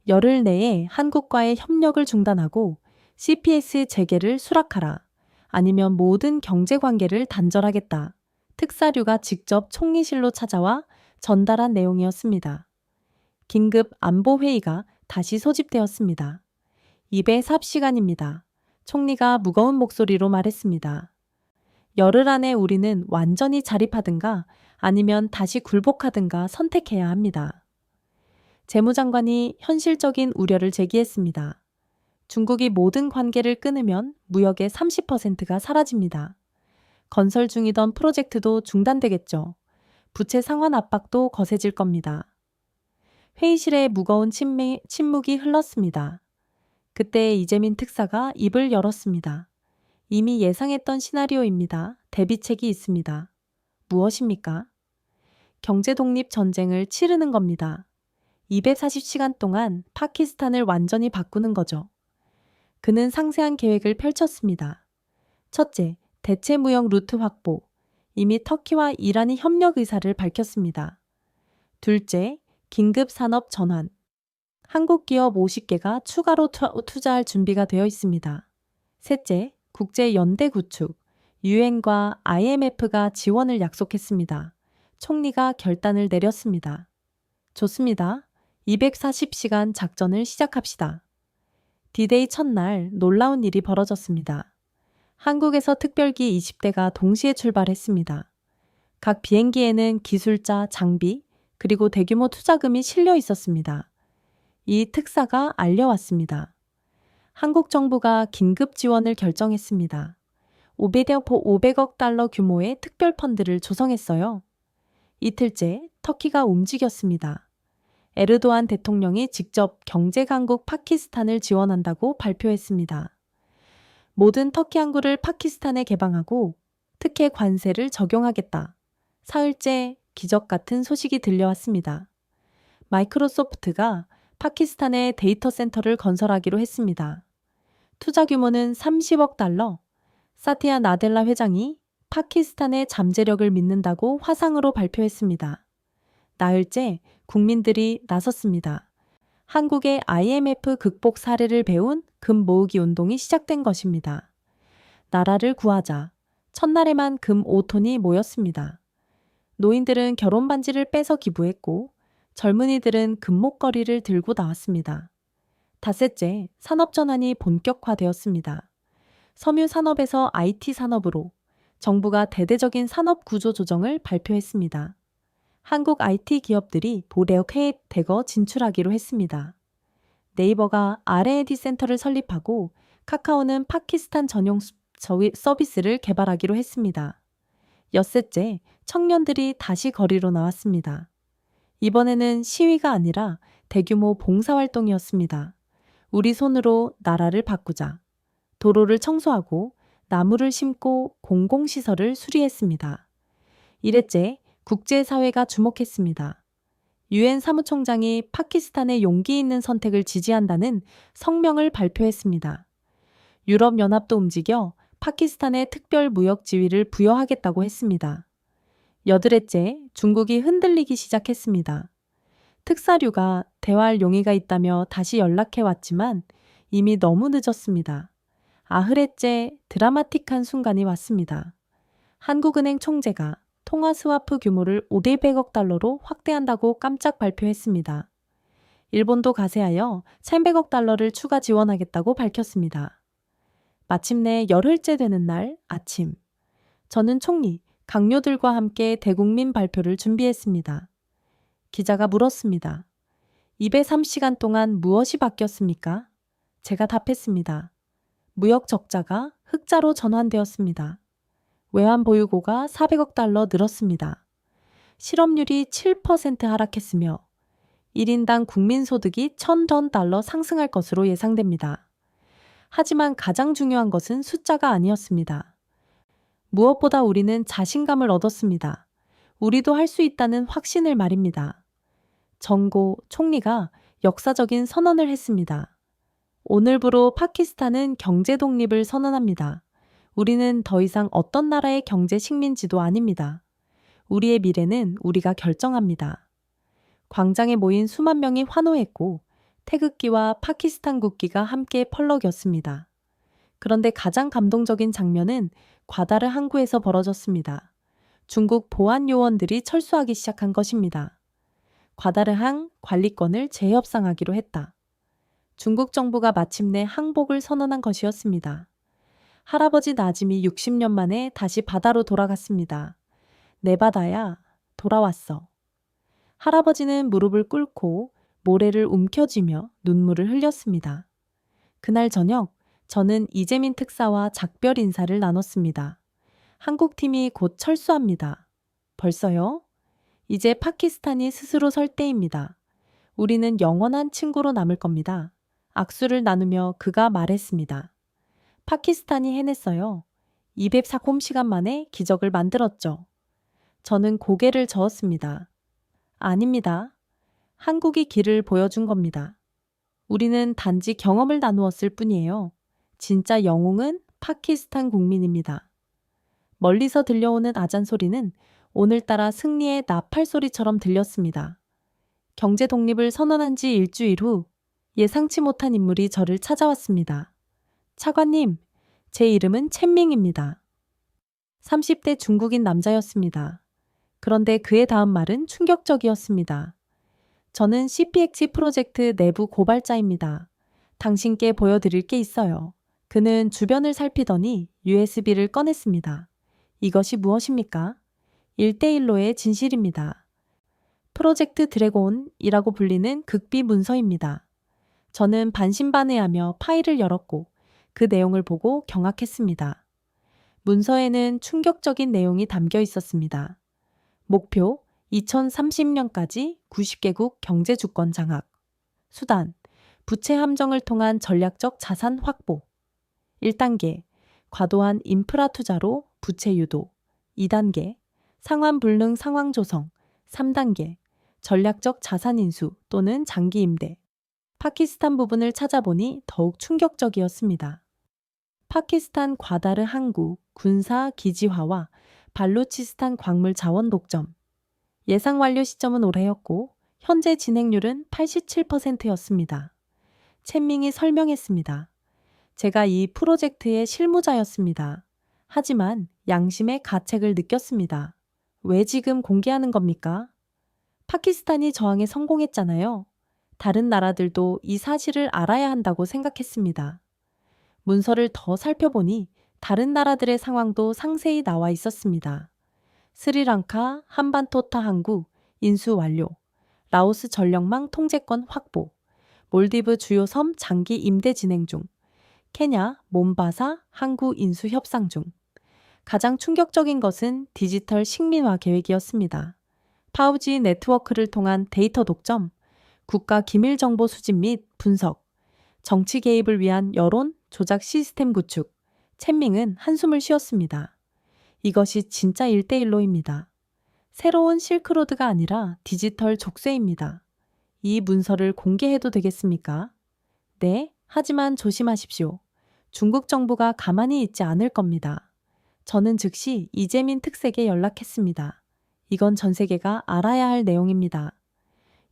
열흘 내에 한국과의 협력을 중단하고 CPS 재개를 수락하라. 아니면 모든 경제 관계를 단절하겠다. 특사류가 직접 총리실로 찾아와 전달한 내용이었습니다. 긴급 안보회의가 다시 소집되었습니다. 입에 삽시간입니다. 총리가 무거운 목소리로 말했습니다. 열흘 안에 우리는 완전히 자립하든가 아니면 다시 굴복하든가 선택해야 합니다. 재무장관이 현실적인 우려를 제기했습니다. 중국이 모든 관계를 끊으면 무역의 30%가 사라집니다. 건설 중이던 프로젝트도 중단되겠죠. 부채 상환 압박도 거세질 겁니다. 회의실에 무거운 침묵이 흘렀습니다. 그때 이재민 특사가 입을 열었습니다. 이미 예상했던 시나리오입니다. 대비책이 있습니다. 무엇입니까? 경제 독립 전쟁을 치르는 겁니다. 240시간 동안 파키스탄을 완전히 바꾸는 거죠. 그는 상세한 계획을 펼쳤습니다. 첫째, 대체 무역 루트 확보. 이미 터키와 이란이 협력 의사를 밝혔습니다. 둘째, 긴급 산업 전환. 한국 기업 50개가 추가로 투자할 준비가 되어 있습니다. 셋째, 국제 연대 구축. 유엔과 IMF가 지원을 약속했습니다. 총리가 결단을 내렸습니다. 좋습니다. 240시간 작전을 시작합시다. D-Day 첫날 놀라운 일이 벌어졌습니다. 한국에서 특별기 20대가 동시에 출발했습니다. 각 비행기에는 기술자, 장비, 그리고 대규모 투자금이 실려 있었습니다. 이 특사가 알려왔습니다. 한국 정부가 긴급 지원을 결정했습니다. 500억 달러 규모의 특별 펀드를 조성했어요. 이틀째 터키가 움직였습니다. 에르도안 대통령이 직접 경제 강국 파키스탄을 지원한다고 발표했습니다. 모든 터키 항구를 파키스탄에 개방하고 특혜 관세를 적용하겠다. 사흘째 기적 같은 소식이 들려왔습니다. 마이크로소프트가 파키스탄에 데이터 센터를 건설하기로 했습니다. 투자 규모는 30억 달러. 사티아 나델라 회장이 파키스탄의 잠재력을 믿는다고 화상으로 발표했습니다. 나흘째 국민들이 나섰습니다. 한국의 IMF 극복 사례를 배운 금 모으기 운동이 시작된 것입니다. 나라를 구하자. 첫날에만 금 5톤이 모였습니다. 노인들은 결혼 반지를 빼서 기부했고 젊은이들은 금목걸이를 들고 나왔습니다. 닷새째 산업 전환이 본격화되었습니다. 섬유 산업에서 IT 산업으로 정부가 대대적인 산업 구조 조정을 발표했습니다. 한국 IT 기업들이 보레옥해에 대거 진출하기로 했습니다. 네이버가 R&D 센터를 설립하고 카카오는 파키스탄 전용 서비스를 개발하기로 했습니다. 엿새째 청년들이 다시 거리로 나왔습니다. 이번에는 시위가 아니라 대규모 봉사활동이었습니다. 우리 손으로 나라를 바꾸자. 도로를 청소하고 나무를 심고 공공시설을 수리했습니다. 이랬째 국제사회가 주목했습니다. 유엔 사무총장이 파키스탄의 용기 있는 선택을 지지한다는 성명을 발표했습니다. 유럽연합도 움직여 파키스탄에 특별 무역 지위를 부여하겠다고 했습니다. 여드레째 중국이 흔들리기 시작했습니다. 특사류가 대화할 용의가 있다며 다시 연락해왔지만 이미 너무 늦었습니다. 아흐레째 드라마틱한 순간이 왔습니다. 한국은행 총재가 통화 스와프 규모를 500억 달러로 확대한다고 깜짝 발표했습니다. 일본도 가세하여 1,100억 달러를 추가 지원하겠다고 밝혔습니다. 마침내 열흘째 되는 날 아침, 저는 총리, 강요들과 함께 대국민 발표를 준비했습니다. 기자가 물었습니다. 203시간 동안 무엇이 바뀌었습니까? 제가 답했습니다. 무역 적자가 흑자로 전환되었습니다. 외환 보유고가 400억 달러 늘었습니다. 실업률이 7% 하락했으며 1인당 국민소득이 1,000전 달러 상승할 것으로 예상됩니다. 하지만 가장 중요한 것은 숫자가 아니었습니다. 무엇보다 우리는 자신감을 얻었습니다. 우리도 할 수 있다는 확신을 말입니다. 정고 총리가 역사적인 선언을 했습니다. 오늘부로 파키스탄은 경제 독립을 선언합니다. 우리는 더 이상 어떤 나라의 경제 식민지도 아닙니다. 우리의 미래는 우리가 결정합니다. 광장에 모인 수만 명이 환호했고 태극기와 파키스탄 국기가 함께 펄럭였습니다. 그런데 가장 감동적인 장면은 과다르 항구에서 벌어졌습니다. 중국 보안 요원들이 철수하기 시작한 것입니다. 과다르항 관리권을 재협상하기로 했다. 중국 정부가 마침내 항복을 선언한 것이었습니다. 할아버지 나짐이 60년 만에 다시 바다로 돌아갔습니다. 내 바다야, 돌아왔어. 할아버지는 무릎을 꿇고 모래를 움켜쥐며 눈물을 흘렸습니다. 그날 저녁 저는 이재민 특사와 작별 인사를 나눴습니다. 한국팀이 곧 철수합니다. 벌써요? 이제 파키스탄이 스스로 설 때입니다. 우리는 영원한 친구로 남을 겁니다. 악수를 나누며 그가 말했습니다. 파키스탄이 해냈어요. 204시간 만에 기적을 만들었죠. 저는 고개를 저었습니다. 아닙니다. 한국이 길을 보여준 겁니다. 우리는 단지 경험을 나누었을 뿐이에요. 진짜 영웅은 파키스탄 국민입니다. 멀리서 들려오는 아잔 소리는 오늘따라 승리의 나팔 소리처럼 들렸습니다. 경제 독립을 선언한 지 일주일 후 예상치 못한 인물이 저를 찾아왔습니다. 차관님, 제 이름은 첸밍입니다. 30대 중국인 남자였습니다. 그런데 그의 다음 말은 충격적이었습니다. 저는 CPX 프로젝트 내부 고발자입니다. 당신께 보여드릴 게 있어요. 그는 주변을 살피더니 USB를 꺼냈습니다. 이것이 무엇입니까? 1대1로의 진실입니다. 프로젝트 드래곤이라고 불리는 극비 문서입니다. 저는 반신반의하며 파일을 열었고 그 내용을 보고 경악했습니다. 문서에는 충격적인 내용이 담겨 있었습니다. 목표 2030년까지 90개국 경제 주권 장악. 수단, 부채 함정을 통한 전략적 자산 확보. 1단계, 과도한 인프라 투자로 부채 유도. 2단계, 상환 불능 상황 조성. 3단계, 전략적 자산 인수 또는 장기 임대. 파키스탄 부분을 찾아보니 더욱 충격적이었습니다. 파키스탄 과다르 항구 군사 기지화와 발루치스탄 광물 자원 독점. 예상 완료 시점은 올해였고 현재 진행률은 87%였습니다. 첸밍이 설명했습니다. 제가 이 프로젝트의 실무자였습니다. 하지만 양심의 가책을 느꼈습니다. 왜 지금 공개하는 겁니까? 파키스탄이 저항에 성공했잖아요. 다른 나라들도 이 사실을 알아야 한다고 생각했습니다. 문서를 더 살펴보니 다른 나라들의 상황도 상세히 나와 있었습니다. 스리랑카, 한반토타 항구, 인수 완료, 라오스 전력망 통제권 확보, 몰디브 주요 섬 장기 임대 진행 중, 케냐, 몬바사 항구 인수 협상 중. 가장 충격적인 것은 디지털 식민화 계획이었습니다. 5G 네트워크를 통한 데이터 독점, 국가 기밀 정보 수집 및 분석, 정치 개입을 위한 여론 조작 시스템 구축. 첸밍은 한숨을 쉬었습니다. 이것이 진짜 1대1로입니다. 새로운 실크로드가 아니라 디지털 족쇄입니다. 이 문서를 공개해도 되겠습니까? 네, 하지만 조심하십시오. 중국 정부가 가만히 있지 않을 겁니다. 저는 즉시 이재민 특색에 연락했습니다. 이건 전 세계가 알아야 할 내용입니다.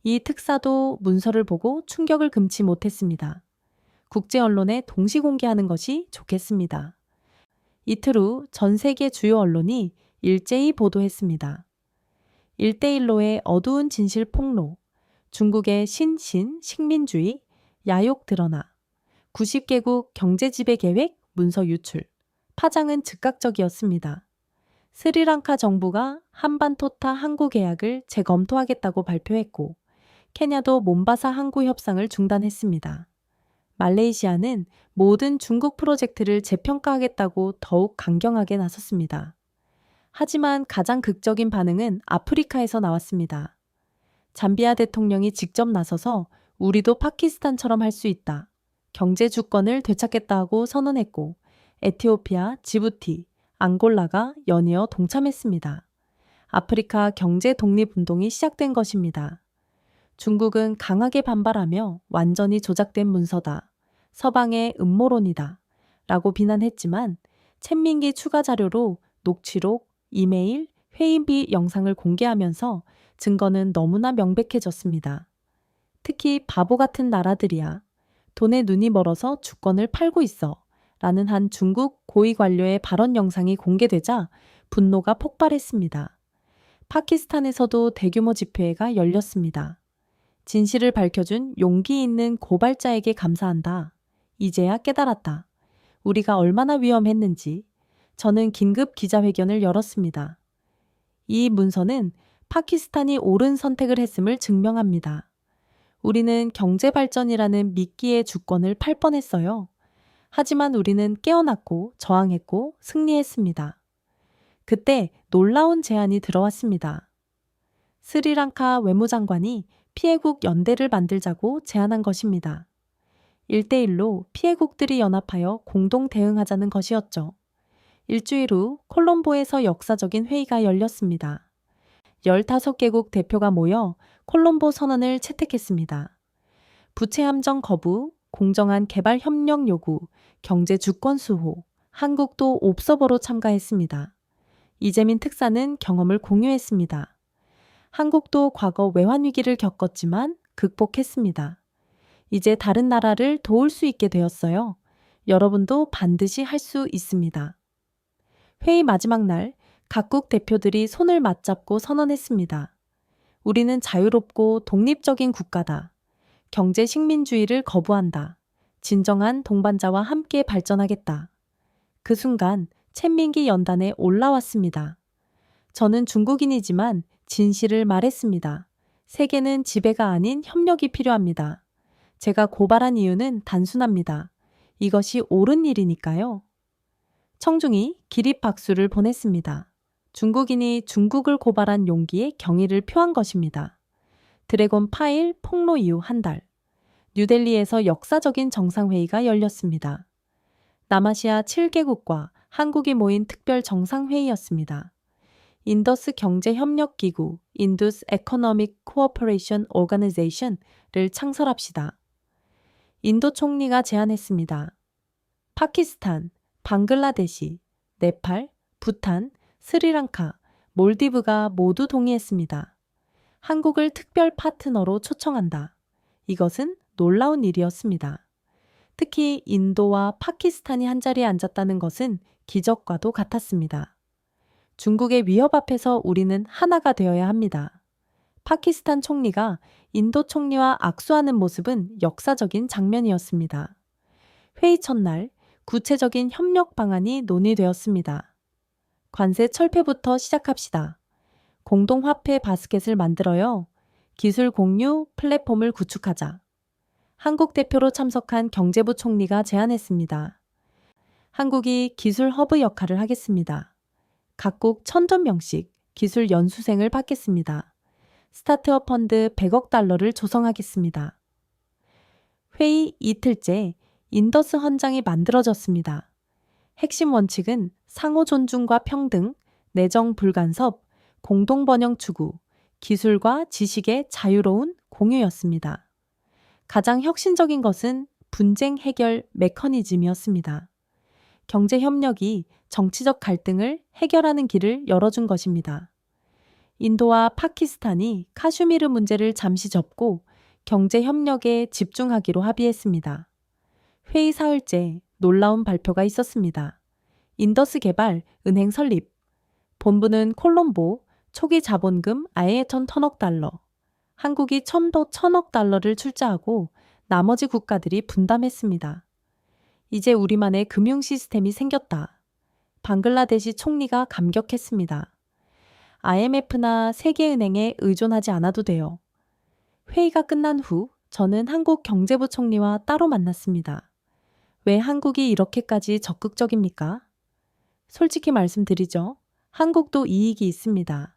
이 특사도 문서를 보고 충격을 금치 못했습니다. 국제 언론에 동시 공개하는 것이 좋겠습니다. 이틀 후 전 세계 주요 언론이 일제히 보도했습니다. 1대1로의 어두운 진실 폭로, 중국의 식민주의, 야욕 드러나, 90개국 경제 지배 계획 문서 유출, 파장은 즉각적이었습니다. 스리랑카 정부가 한반토타 항구 계약을 재검토하겠다고 발표했고, 케냐도 몬바사 항구 협상을 중단했습니다. 말레이시아는 모든 중국 프로젝트를 재평가하겠다고 더욱 강경하게 나섰습니다. 하지만 가장 극적인 반응은 아프리카에서 나왔습니다. 잠비아 대통령이 직접 나서서 우리도 파키스탄처럼 할 수 있다. 경제 주권을 되찾겠다고 선언했고 에티오피아, 지부티, 앙골라가 연이어 동참했습니다. 아프리카 경제 독립운동이 시작된 것입니다. 중국은 강하게 반발하며 완전히 조작된 문서다. 서방의 음모론이다. 라고 비난했지만 첸밍기 추가 자료로 녹취록, 이메일, 회의비 영상을 공개하면서 증거는 너무나 명백해졌습니다. 특히 바보 같은 나라들이야. 돈에 눈이 멀어서 주권을 팔고 있어. 라는 한 중국 고위 관료의 발언 영상이 공개되자 분노가 폭발했습니다. 파키스탄에서도 대규모 집회가 열렸습니다. 진실을 밝혀준 용기 있는 고발자에게 감사한다. 이제야 깨달았다. 우리가 얼마나 위험했는지. 저는 긴급 기자회견을 열었습니다. 이 문서는 파키스탄이 옳은 선택을 했음을 증명합니다. 우리는 경제발전이라는 미끼의 주권을 팔 뻔했어요. 하지만 우리는 깨어났고 저항했고 승리했습니다. 그때 놀라운 제안이 들어왔습니다. 스리랑카 외무장관이 피해국 연대를 만들자고 제안한 것입니다. 1대1로 피해국들이 연합하여 공동 대응하자는 것이었죠. 일주일 후 콜롬보에서 역사적인 회의가 열렸습니다. 15개국 대표가 모여 콜롬보 선언을 채택했습니다. 부채 함정 거부, 공정한 개발 협력 요구, 경제 주권 수호, 한국도 옵서버로 참가했습니다. 이재민 특사는 경험을 공유했습니다. 한국도 과거 외환 위기를 겪었지만 극복했습니다. 이제 다른 나라를 도울 수 있게 되었어요. 여러분도 반드시 할 수 있습니다. 회의 마지막 날 각국 대표들이 손을 맞잡고 선언했습니다. 우리는 자유롭고 독립적인 국가다. 경제 식민주의를 거부한다. 진정한 동반자와 함께 발전하겠다. 그 순간 첸민기 연단에 올라왔습니다. 저는 중국인이지만 진실을 말했습니다. 세계는 지배가 아닌 협력이 필요합니다. 제가 고발한 이유는 단순합니다. 이것이 옳은 일이니까요. 청중이 기립박수를 보냈습니다. 중국인이 중국을 고발한 용기에 경의를 표한 것입니다. 드래곤 파일 폭로 이후 한 달, 뉴델리에서 역사적인 정상회의가 열렸습니다. 남아시아 7개국과 한국이 모인 특별 정상회의였습니다. 인더스 경제협력기구 인두스 에코노믹 코어퍼레이션 오가니제이션을 창설합시다. 인도 총리가 제안했습니다. 파키스탄, 방글라데시, 네팔, 부탄, 스리랑카, 몰디브가 모두 동의했습니다. 한국을 특별 파트너로 초청한다. 이것은 놀라운 일이었습니다. 특히 인도와 파키스탄이 한자리에 앉았다는 것은 기적과도 같았습니다. 중국의 위협 앞에서 우리는 하나가 되어야 합니다. 파키스탄 총리가 인도 총리와 악수하는 모습은 역사적인 장면이었습니다. 회의 첫날, 구체적인 협력 방안이 논의되었습니다. 관세 철폐부터 시작합시다. 공동화폐 바스켓을 만들어요. 기술 공유 플랫폼을 구축하자. 한국 대표로 참석한 경제부 총리가 제안했습니다. 한국이 기술 허브 역할을 하겠습니다. 각국 1,000명씩 기술 연수생을 받겠습니다. 스타트업 펀드 100억 달러를 조성하겠습니다. 회의 이틀째 인더스 헌장이 만들어졌습니다. 핵심 원칙은 상호 존중과 평등, 내정 불간섭, 공동 번영 추구, 기술과 지식의 자유로운 공유였습니다. 가장 혁신적인 것은 분쟁 해결 메커니즘이었습니다. 경제 협력이 정치적 갈등을 해결하는 길을 열어준 것입니다. 인도와 파키스탄이 카슈미르 문제를 잠시 접고 경제 협력에 집중하기로 합의했습니다. 회의 사흘째 놀라운 발표가 있었습니다. 인더스 개발 은행 설립. 본부는 콜롬보, 초기 자본금 아예 1,000억 달러. 한국이 1,000억 달러를 출자하고 나머지 국가들이 분담했습니다. 이제 우리만의 금융 시스템이 생겼다. 방글라데시 총리가 감격했습니다. IMF나 세계은행에 의존하지 않아도 돼요. 회의가 끝난 후 저는 한국 경제부 총리와 따로 만났습니다. 왜 한국이 이렇게까지 적극적입니까? 솔직히 말씀드리죠. 한국도 이익이 있습니다.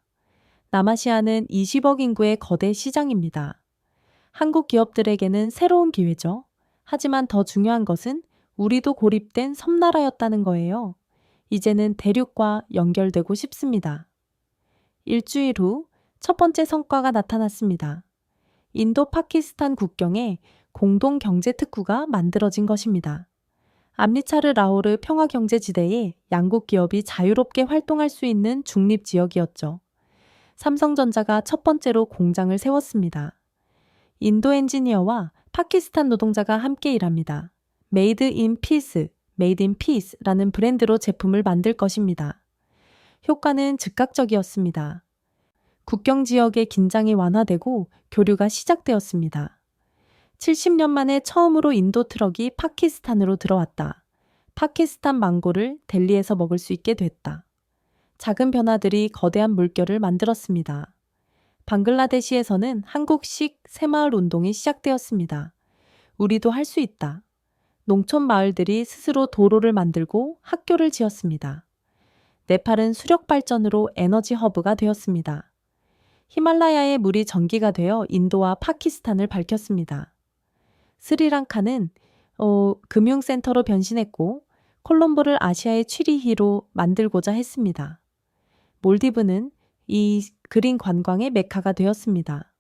남아시아는 20억 인구의 거대 시장입니다. 한국 기업들에게는 새로운 기회죠. 하지만 더 중요한 것은 우리도 고립된 섬나라였다는 거예요. 이제는 대륙과 연결되고 싶습니다. 일주일 후 첫 번째 성과가 나타났습니다. 인도 파키스탄 국경에 공동 경제 특구가 만들어진 것입니다. 암리차르 라오르 평화경제지대에 양국 기업이 자유롭게 활동할 수 있는 중립지역이었죠. 삼성전자가 첫 번째로 공장을 세웠습니다. 인도 엔지니어와 파키스탄 노동자가 함께 일합니다. 메이드 인 피스, 메이드 인 피스라는 브랜드로 제품을 만들 것입니다. 효과는 즉각적이었습니다. 국경 지역의 긴장이 완화되고 교류가 시작되었습니다. 70년 만에 처음으로 인도 트럭이 파키스탄으로 들어왔다. 파키스탄 망고를 델리에서 먹을 수 있게 됐다. 작은 변화들이 거대한 물결을 만들었습니다. 방글라데시에서는 한국식 새마을 운동이 시작되었습니다. 우리도 할 수 있다. 농촌 마을들이 스스로 도로를 만들고 학교를 지었습니다. 네팔은 수력 발전으로 에너지 허브가 되었습니다. 히말라야의 물이 전기가 되어 인도와 파키스탄을 밝혔습니다. 스리랑카는 금융센터로 변신했고 콜롬보를 아시아의 취리히로 만들고자 했습니다. 몰디브는 이 그린 관광의 메카가 되었습니다.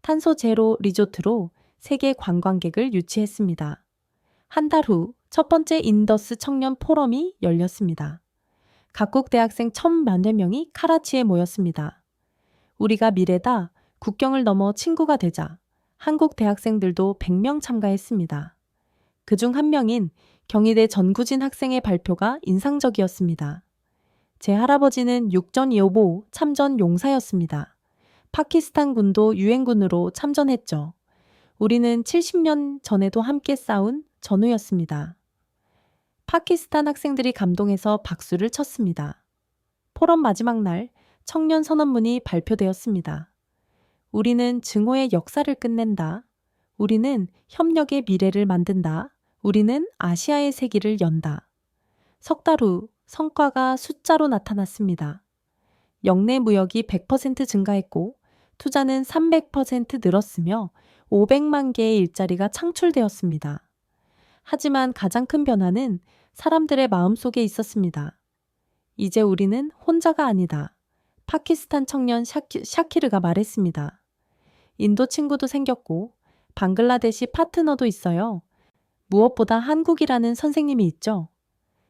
탄소 제로 리조트로 세계 관광객을 유치했습니다. 한 달 후 첫 번째 인더스 청년 포럼이 열렸습니다. 각국 대학생 1,000여 명이 카라치에 모였습니다. 우리가 미래다. 국경을 넘어 친구가 되자. 한국 대학생들도 100명 참가했습니다. 그중 한 명인 경희대 전구진 학생의 발표가 인상적이었습니다. 제 할아버지는 육전 여보 참전 용사였습니다. 파키스탄 군도 유엔군으로 참전했죠. 우리는 70년 전에도 함께 싸운 전후였습니다. 파키스탄 학생들이 감동해서 박수를 쳤습니다. 포럼 마지막 날 청년 선언문이 발표되었습니다. 우리는 증오의 역사를 끝낸다. 우리는 협력의 미래를 만든다. 우리는 아시아의 세기를 연다. 석 달 후 성과가 숫자로 나타났습니다. 역내 무역이 100% 증가했고 투자는 300% 늘었으며 500만 개의 일자리가 창출되었습니다. 하지만 가장 큰 변화는 사람들의 마음속에 있었습니다. 이제 우리는 혼자가 아니다. 파키스탄 청년 샤키르가 말했습니다. 인도 친구도 생겼고 방글라데시 파트너도 있어요. 무엇보다 한국이라는 선생님이 있죠.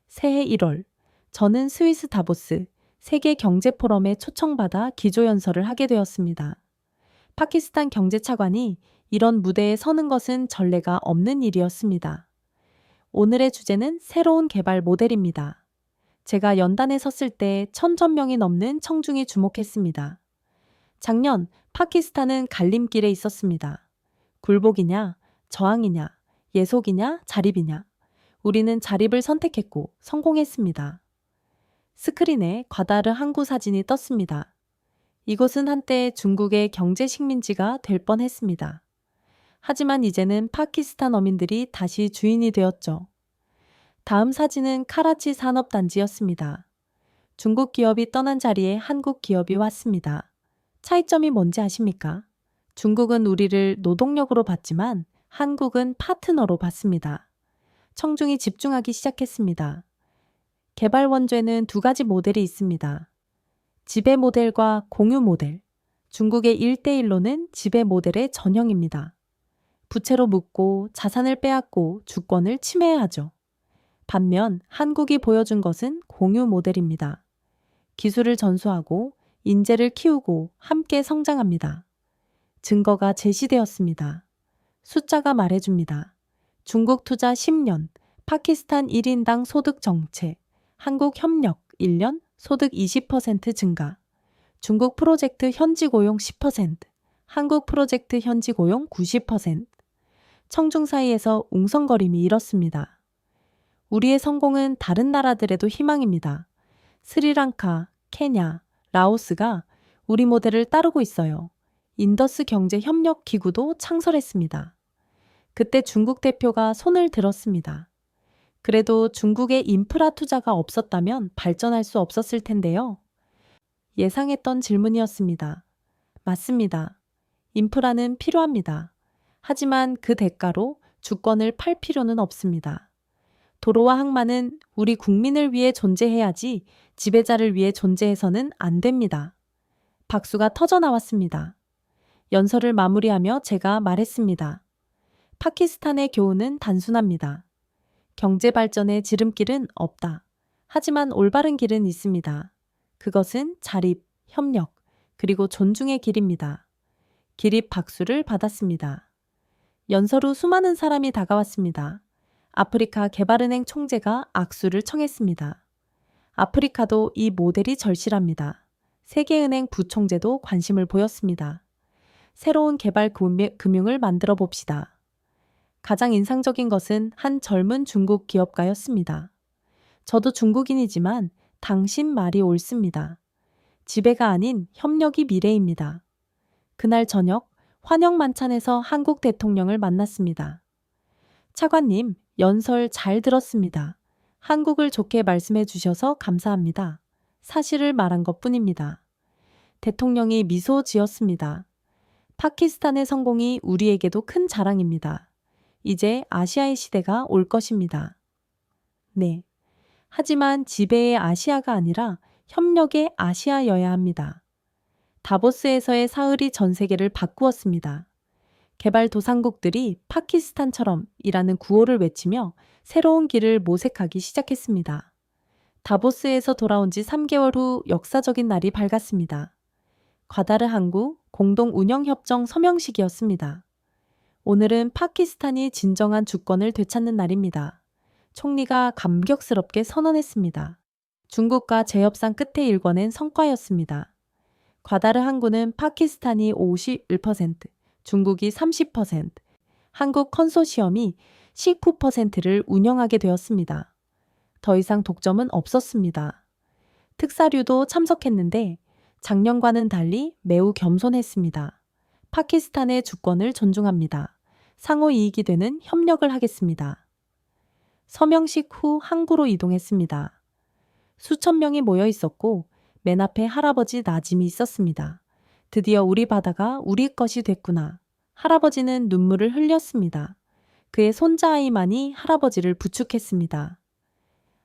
새해 1월, 저는 스위스 다보스 세계경제포럼에 초청받아 기조연설을 하게 되었습니다. 파키스탄 경제차관이 이런 무대에 서는 것은 전례가 없는 일이었습니다. 오늘의 주제는 새로운 개발 모델입니다. 제가 연단에 섰을 때 1,000명이 넘는 청중이 주목했습니다. 작년 파키스탄은 갈림길에 있었습니다. 굴복이냐, 저항이냐, 예속이냐, 자립이냐. 우리는 자립을 선택했고 성공했습니다. 스크린에 과다르 항구 사진이 떴습니다. 이곳은 한때 중국의 경제 식민지가 될 뻔했습니다. 하지만 이제는 파키스탄 어민들이 다시 주인이 되었죠. 다음 사진은 카라치 산업단지였습니다. 중국 기업이 떠난 자리에 한국 기업이 왔습니다. 차이점이 뭔지 아십니까? 중국은 우리를 노동력으로 봤지만 한국은 파트너로 봤습니다. 청중이 집중하기 시작했습니다. 개발 원죄는 두 가지 모델이 있습니다. 지배 모델과 공유 모델. 중국의 1대1로는 지배 모델의 전형입니다. 부채로 묶고 자산을 빼앗고 주권을 침해하죠. 반면 한국이 보여준 것은 공유 모델입니다. 기술을 전수하고 인재를 키우고 함께 성장합니다. 증거가 제시되었습니다. 숫자가 말해줍니다. 중국 투자 10년, 파키스탄 1인당 소득 정책, 한국 협력 1년 소득 20% 증가, 중국 프로젝트 현지 고용 10%, 한국 프로젝트 현지 고용 90%. 청중 사이에서 웅성거림이 일었습니다. 우리의 성공은 다른 나라들에도 희망입니다. 스리랑카, 케냐, 라오스가 우리 모델을 따르고 있어요. 인더스 경제 협력 기구도 창설했습니다. 그때 중국 대표가 손을 들었습니다. 그래도 중국의 인프라 투자가 없었다면 발전할 수 없었을 텐데요. 예상했던 질문이었습니다. 맞습니다. 인프라는 필요합니다. 하지만 그 대가로 주권을 팔 필요는 없습니다. 도로와 항만은 우리 국민을 위해 존재해야지 지배자를 위해 존재해서는 안 됩니다. 박수가 터져 나왔습니다. 연설을 마무리하며 제가 말했습니다. 파키스탄의 교훈은 단순합니다. 경제 발전의 지름길은 없다. 하지만 올바른 길은 있습니다. 그것은 자립, 협력, 그리고 존중의 길입니다. 기립 박수를 받았습니다. 연설 후 수많은 사람이 다가왔습니다. 아프리카 개발은행 총재가 악수를 청했습니다. 아프리카도 이 모델이 절실합니다. 세계은행 부총재도 관심을 보였습니다. 새로운 개발 금융을 만들어 봅시다. 가장 인상적인 것은 한 젊은 중국 기업가였습니다. 저도 중국인이지만 당신 말이 옳습니다. 지배가 아닌 협력이 미래입니다. 그날 저녁 환영 만찬에서 한국 대통령을 만났습니다. 차관님, 연설 잘 들었습니다. 한국을 좋게 말씀해 주셔서 감사합니다. 사실을 말한 것뿐입니다. 대통령이 미소 지었습니다. 파키스탄의 성공이 우리에게도 큰 자랑입니다. 이제 아시아의 시대가 올 것입니다. 네. 하지만 지배의 아시아가 아니라 협력의 아시아여야 합니다. 다보스에서의 사흘이 전 세계를 바꾸었습니다. 개발도상국들이 파키스탄처럼이라는 구호를 외치며 새로운 길을 모색하기 시작했습니다. 다보스에서 돌아온 지 3개월 후 역사적인 날이 밝았습니다. 과다르 항구 공동 운영협정 서명식이었습니다. 오늘은 파키스탄이 진정한 주권을 되찾는 날입니다. 총리가 감격스럽게 선언했습니다. 중국과 재협상 끝에 일궈낸 성과였습니다. 과다르 항구는 파키스탄이 51%, 중국이 30%, 한국 컨소시엄이 19%를 운영하게 되었습니다. 더 이상 독점은 없었습니다. 특사류도 참석했는데 작년과는 달리 매우 겸손했습니다. 파키스탄의 주권을 존중합니다. 상호 이익이 되는 협력을 하겠습니다. 서명식 후 항구로 이동했습니다. 수천 명이 모여 있었고 맨 앞에 할아버지 나짐이 있었습니다. 드디어 우리 바다가 우리 것이 됐구나. 할아버지는 눈물을 흘렸습니다. 그의 손자아이만이 할아버지를 부축했습니다.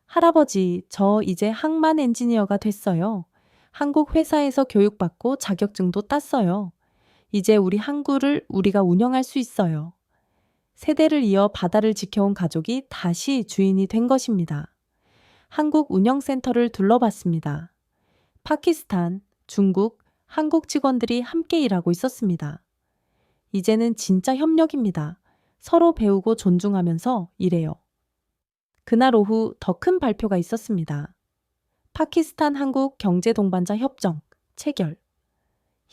할아버지, 저 이제 항만 엔지니어가 됐어요. 한국 회사에서 교육받고 자격증도 땄어요. 이제 우리 항구를 우리가 운영할 수 있어요. 세대를 이어 바다를 지켜온 가족이 다시 주인이 된 것입니다. 한국 운영센터를 둘러봤습니다. 파키스탄, 중국, 한국 직원들이 함께 일하고 있었습니다. 이제는 진짜 협력입니다. 서로 배우고 존중하면서 일해요. 그날 오후 더 큰 발표가 있었습니다. 파키스탄 한국 경제 동반자 협정 체결.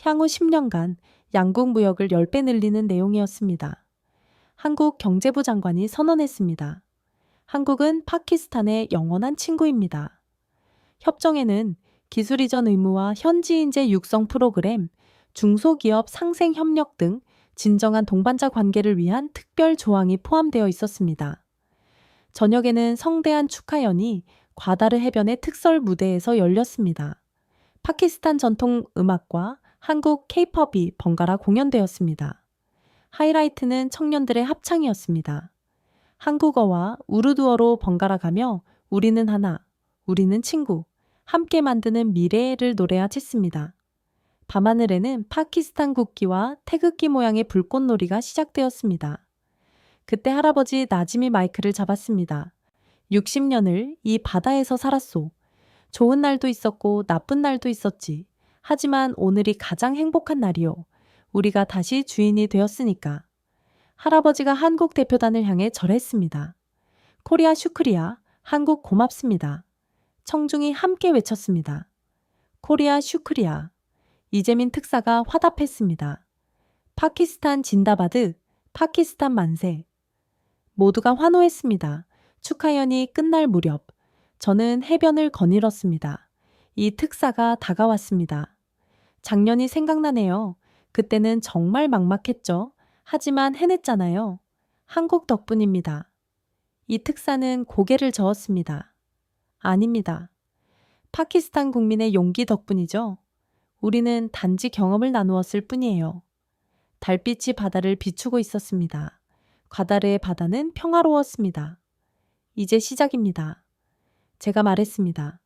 향후 10년간 양국 무역을 10배 늘리는 내용이었습니다. 한국 경제부 장관이 선언했습니다. 한국은 파키스탄의 영원한 친구입니다. 협정에는 기술 이전 의무와 현지 인재 육성 프로그램, 중소기업 상생 협력 등 진정한 동반자 관계를 위한 특별 조항이 포함되어 있었습니다. 저녁에는 성대한 축하연이 과다르 해변의 특설 무대에서 열렸습니다. 파키스탄 전통 음악과 한국 K-팝이 번갈아 공연되었습니다. 하이라이트는 청년들의 합창이었습니다. 한국어와 우르두어로 번갈아 가며 우리는 하나, 우리는 친구, 함께 만드는 미래를 노래하쳤습니다. 밤하늘에는 파키스탄 국기와 태극기 모양의 불꽃놀이가 시작되었습니다. 그때 할아버지 나짐이 마이크를 잡았습니다. 60년을 이 바다에서 살았소. 좋은 날도 있었고 나쁜 날도 있었지. 하지만 오늘이 가장 행복한 날이요. 우리가 다시 주인이 되었으니까. 할아버지가 한국 대표단을 향해 절했습니다. 코리아 슈크리아, 한국 고맙습니다. 청중이 함께 외쳤습니다. 코리아 슈크리아. 이재민 특사가 화답했습니다. 파키스탄 진다바드, 파키스탄 만세. 모두가 환호했습니다. 축하연이 끝날 무렵 저는 해변을 거닐었습니다. 이 특사가 다가왔습니다. 작년이 생각나네요. 그때는 정말 막막했죠. 하지만 해냈잖아요. 한국 덕분입니다. 이 특사는 고개를 저었습니다. 아닙니다. 파키스탄 국민의 용기 덕분이죠. 우리는 단지 경험을 나누었을 뿐이에요. 달빛이 바다를 비추고 있었습니다. 과다르의 바다는 평화로웠습니다. 이제 시작입니다. 제가 말했습니다.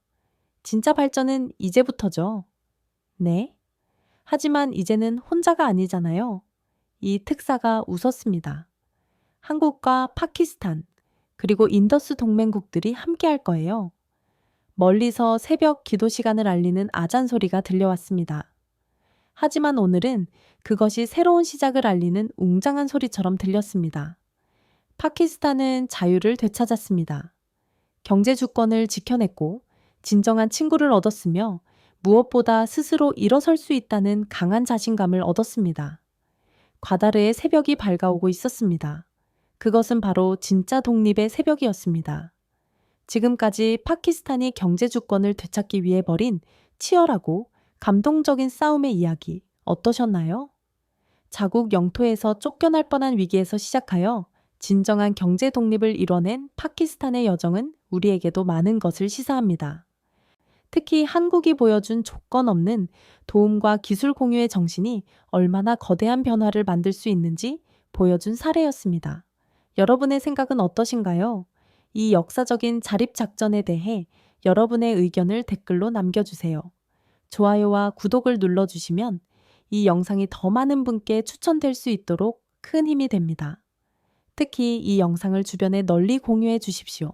진짜 발전은 이제부터죠. 네. 하지만 이제는 혼자가 아니잖아요. 이 특사가 웃었습니다. 한국과 파키스탄, 그리고 인더스 동맹국들이 함께 할 거예요. 멀리서 새벽 기도 시간을 알리는 아잔 소리가 들려왔습니다. 하지만 오늘은 그것이 새로운 시작을 알리는 웅장한 소리처럼 들렸습니다. 파키스탄은 자유를 되찾았습니다. 경제 주권을 지켜냈고 진정한 친구를 얻었으며 무엇보다 스스로 일어설 수 있다는 강한 자신감을 얻었습니다. 과다르의 새벽이 밝아오고 있었습니다. 그것은 바로 진짜 독립의 새벽이었습니다. 지금까지 파키스탄이 경제 주권을 되찾기 위해 벌인 치열하고 감동적인 싸움의 이야기 어떠셨나요? 자국 영토에서 쫓겨날 뻔한 위기에서 시작하여 진정한 경제 독립을 이뤄낸 파키스탄의 여정은 우리에게도 많은 것을 시사합니다. 특히 한국이 보여준 조건 없는 도움과 기술 공유의 정신이 얼마나 거대한 변화를 만들 수 있는지 보여준 사례였습니다. 여러분의 생각은 어떠신가요? 이 역사적인 자립작전에 대해 여러분의 의견을 댓글로 남겨주세요. 좋아요와 구독을 눌러주시면 이 영상이 더 많은 분께 추천될 수 있도록 큰 힘이 됩니다. 특히 이 영상을 주변에 널리 공유해 주십시오.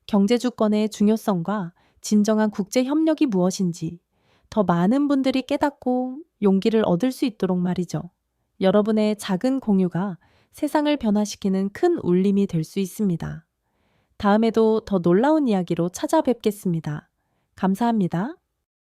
경제주권의 중요성과 진정한 국제협력이 무엇인지 더 많은 분들이 깨닫고 용기를 얻을 수 있도록 말이죠. 여러분의 작은 공유가 세상을 변화시키는 큰 울림이 될 수 있습니다. 다음에도 더 놀라운 이야기로 찾아뵙겠습니다. 감사합니다.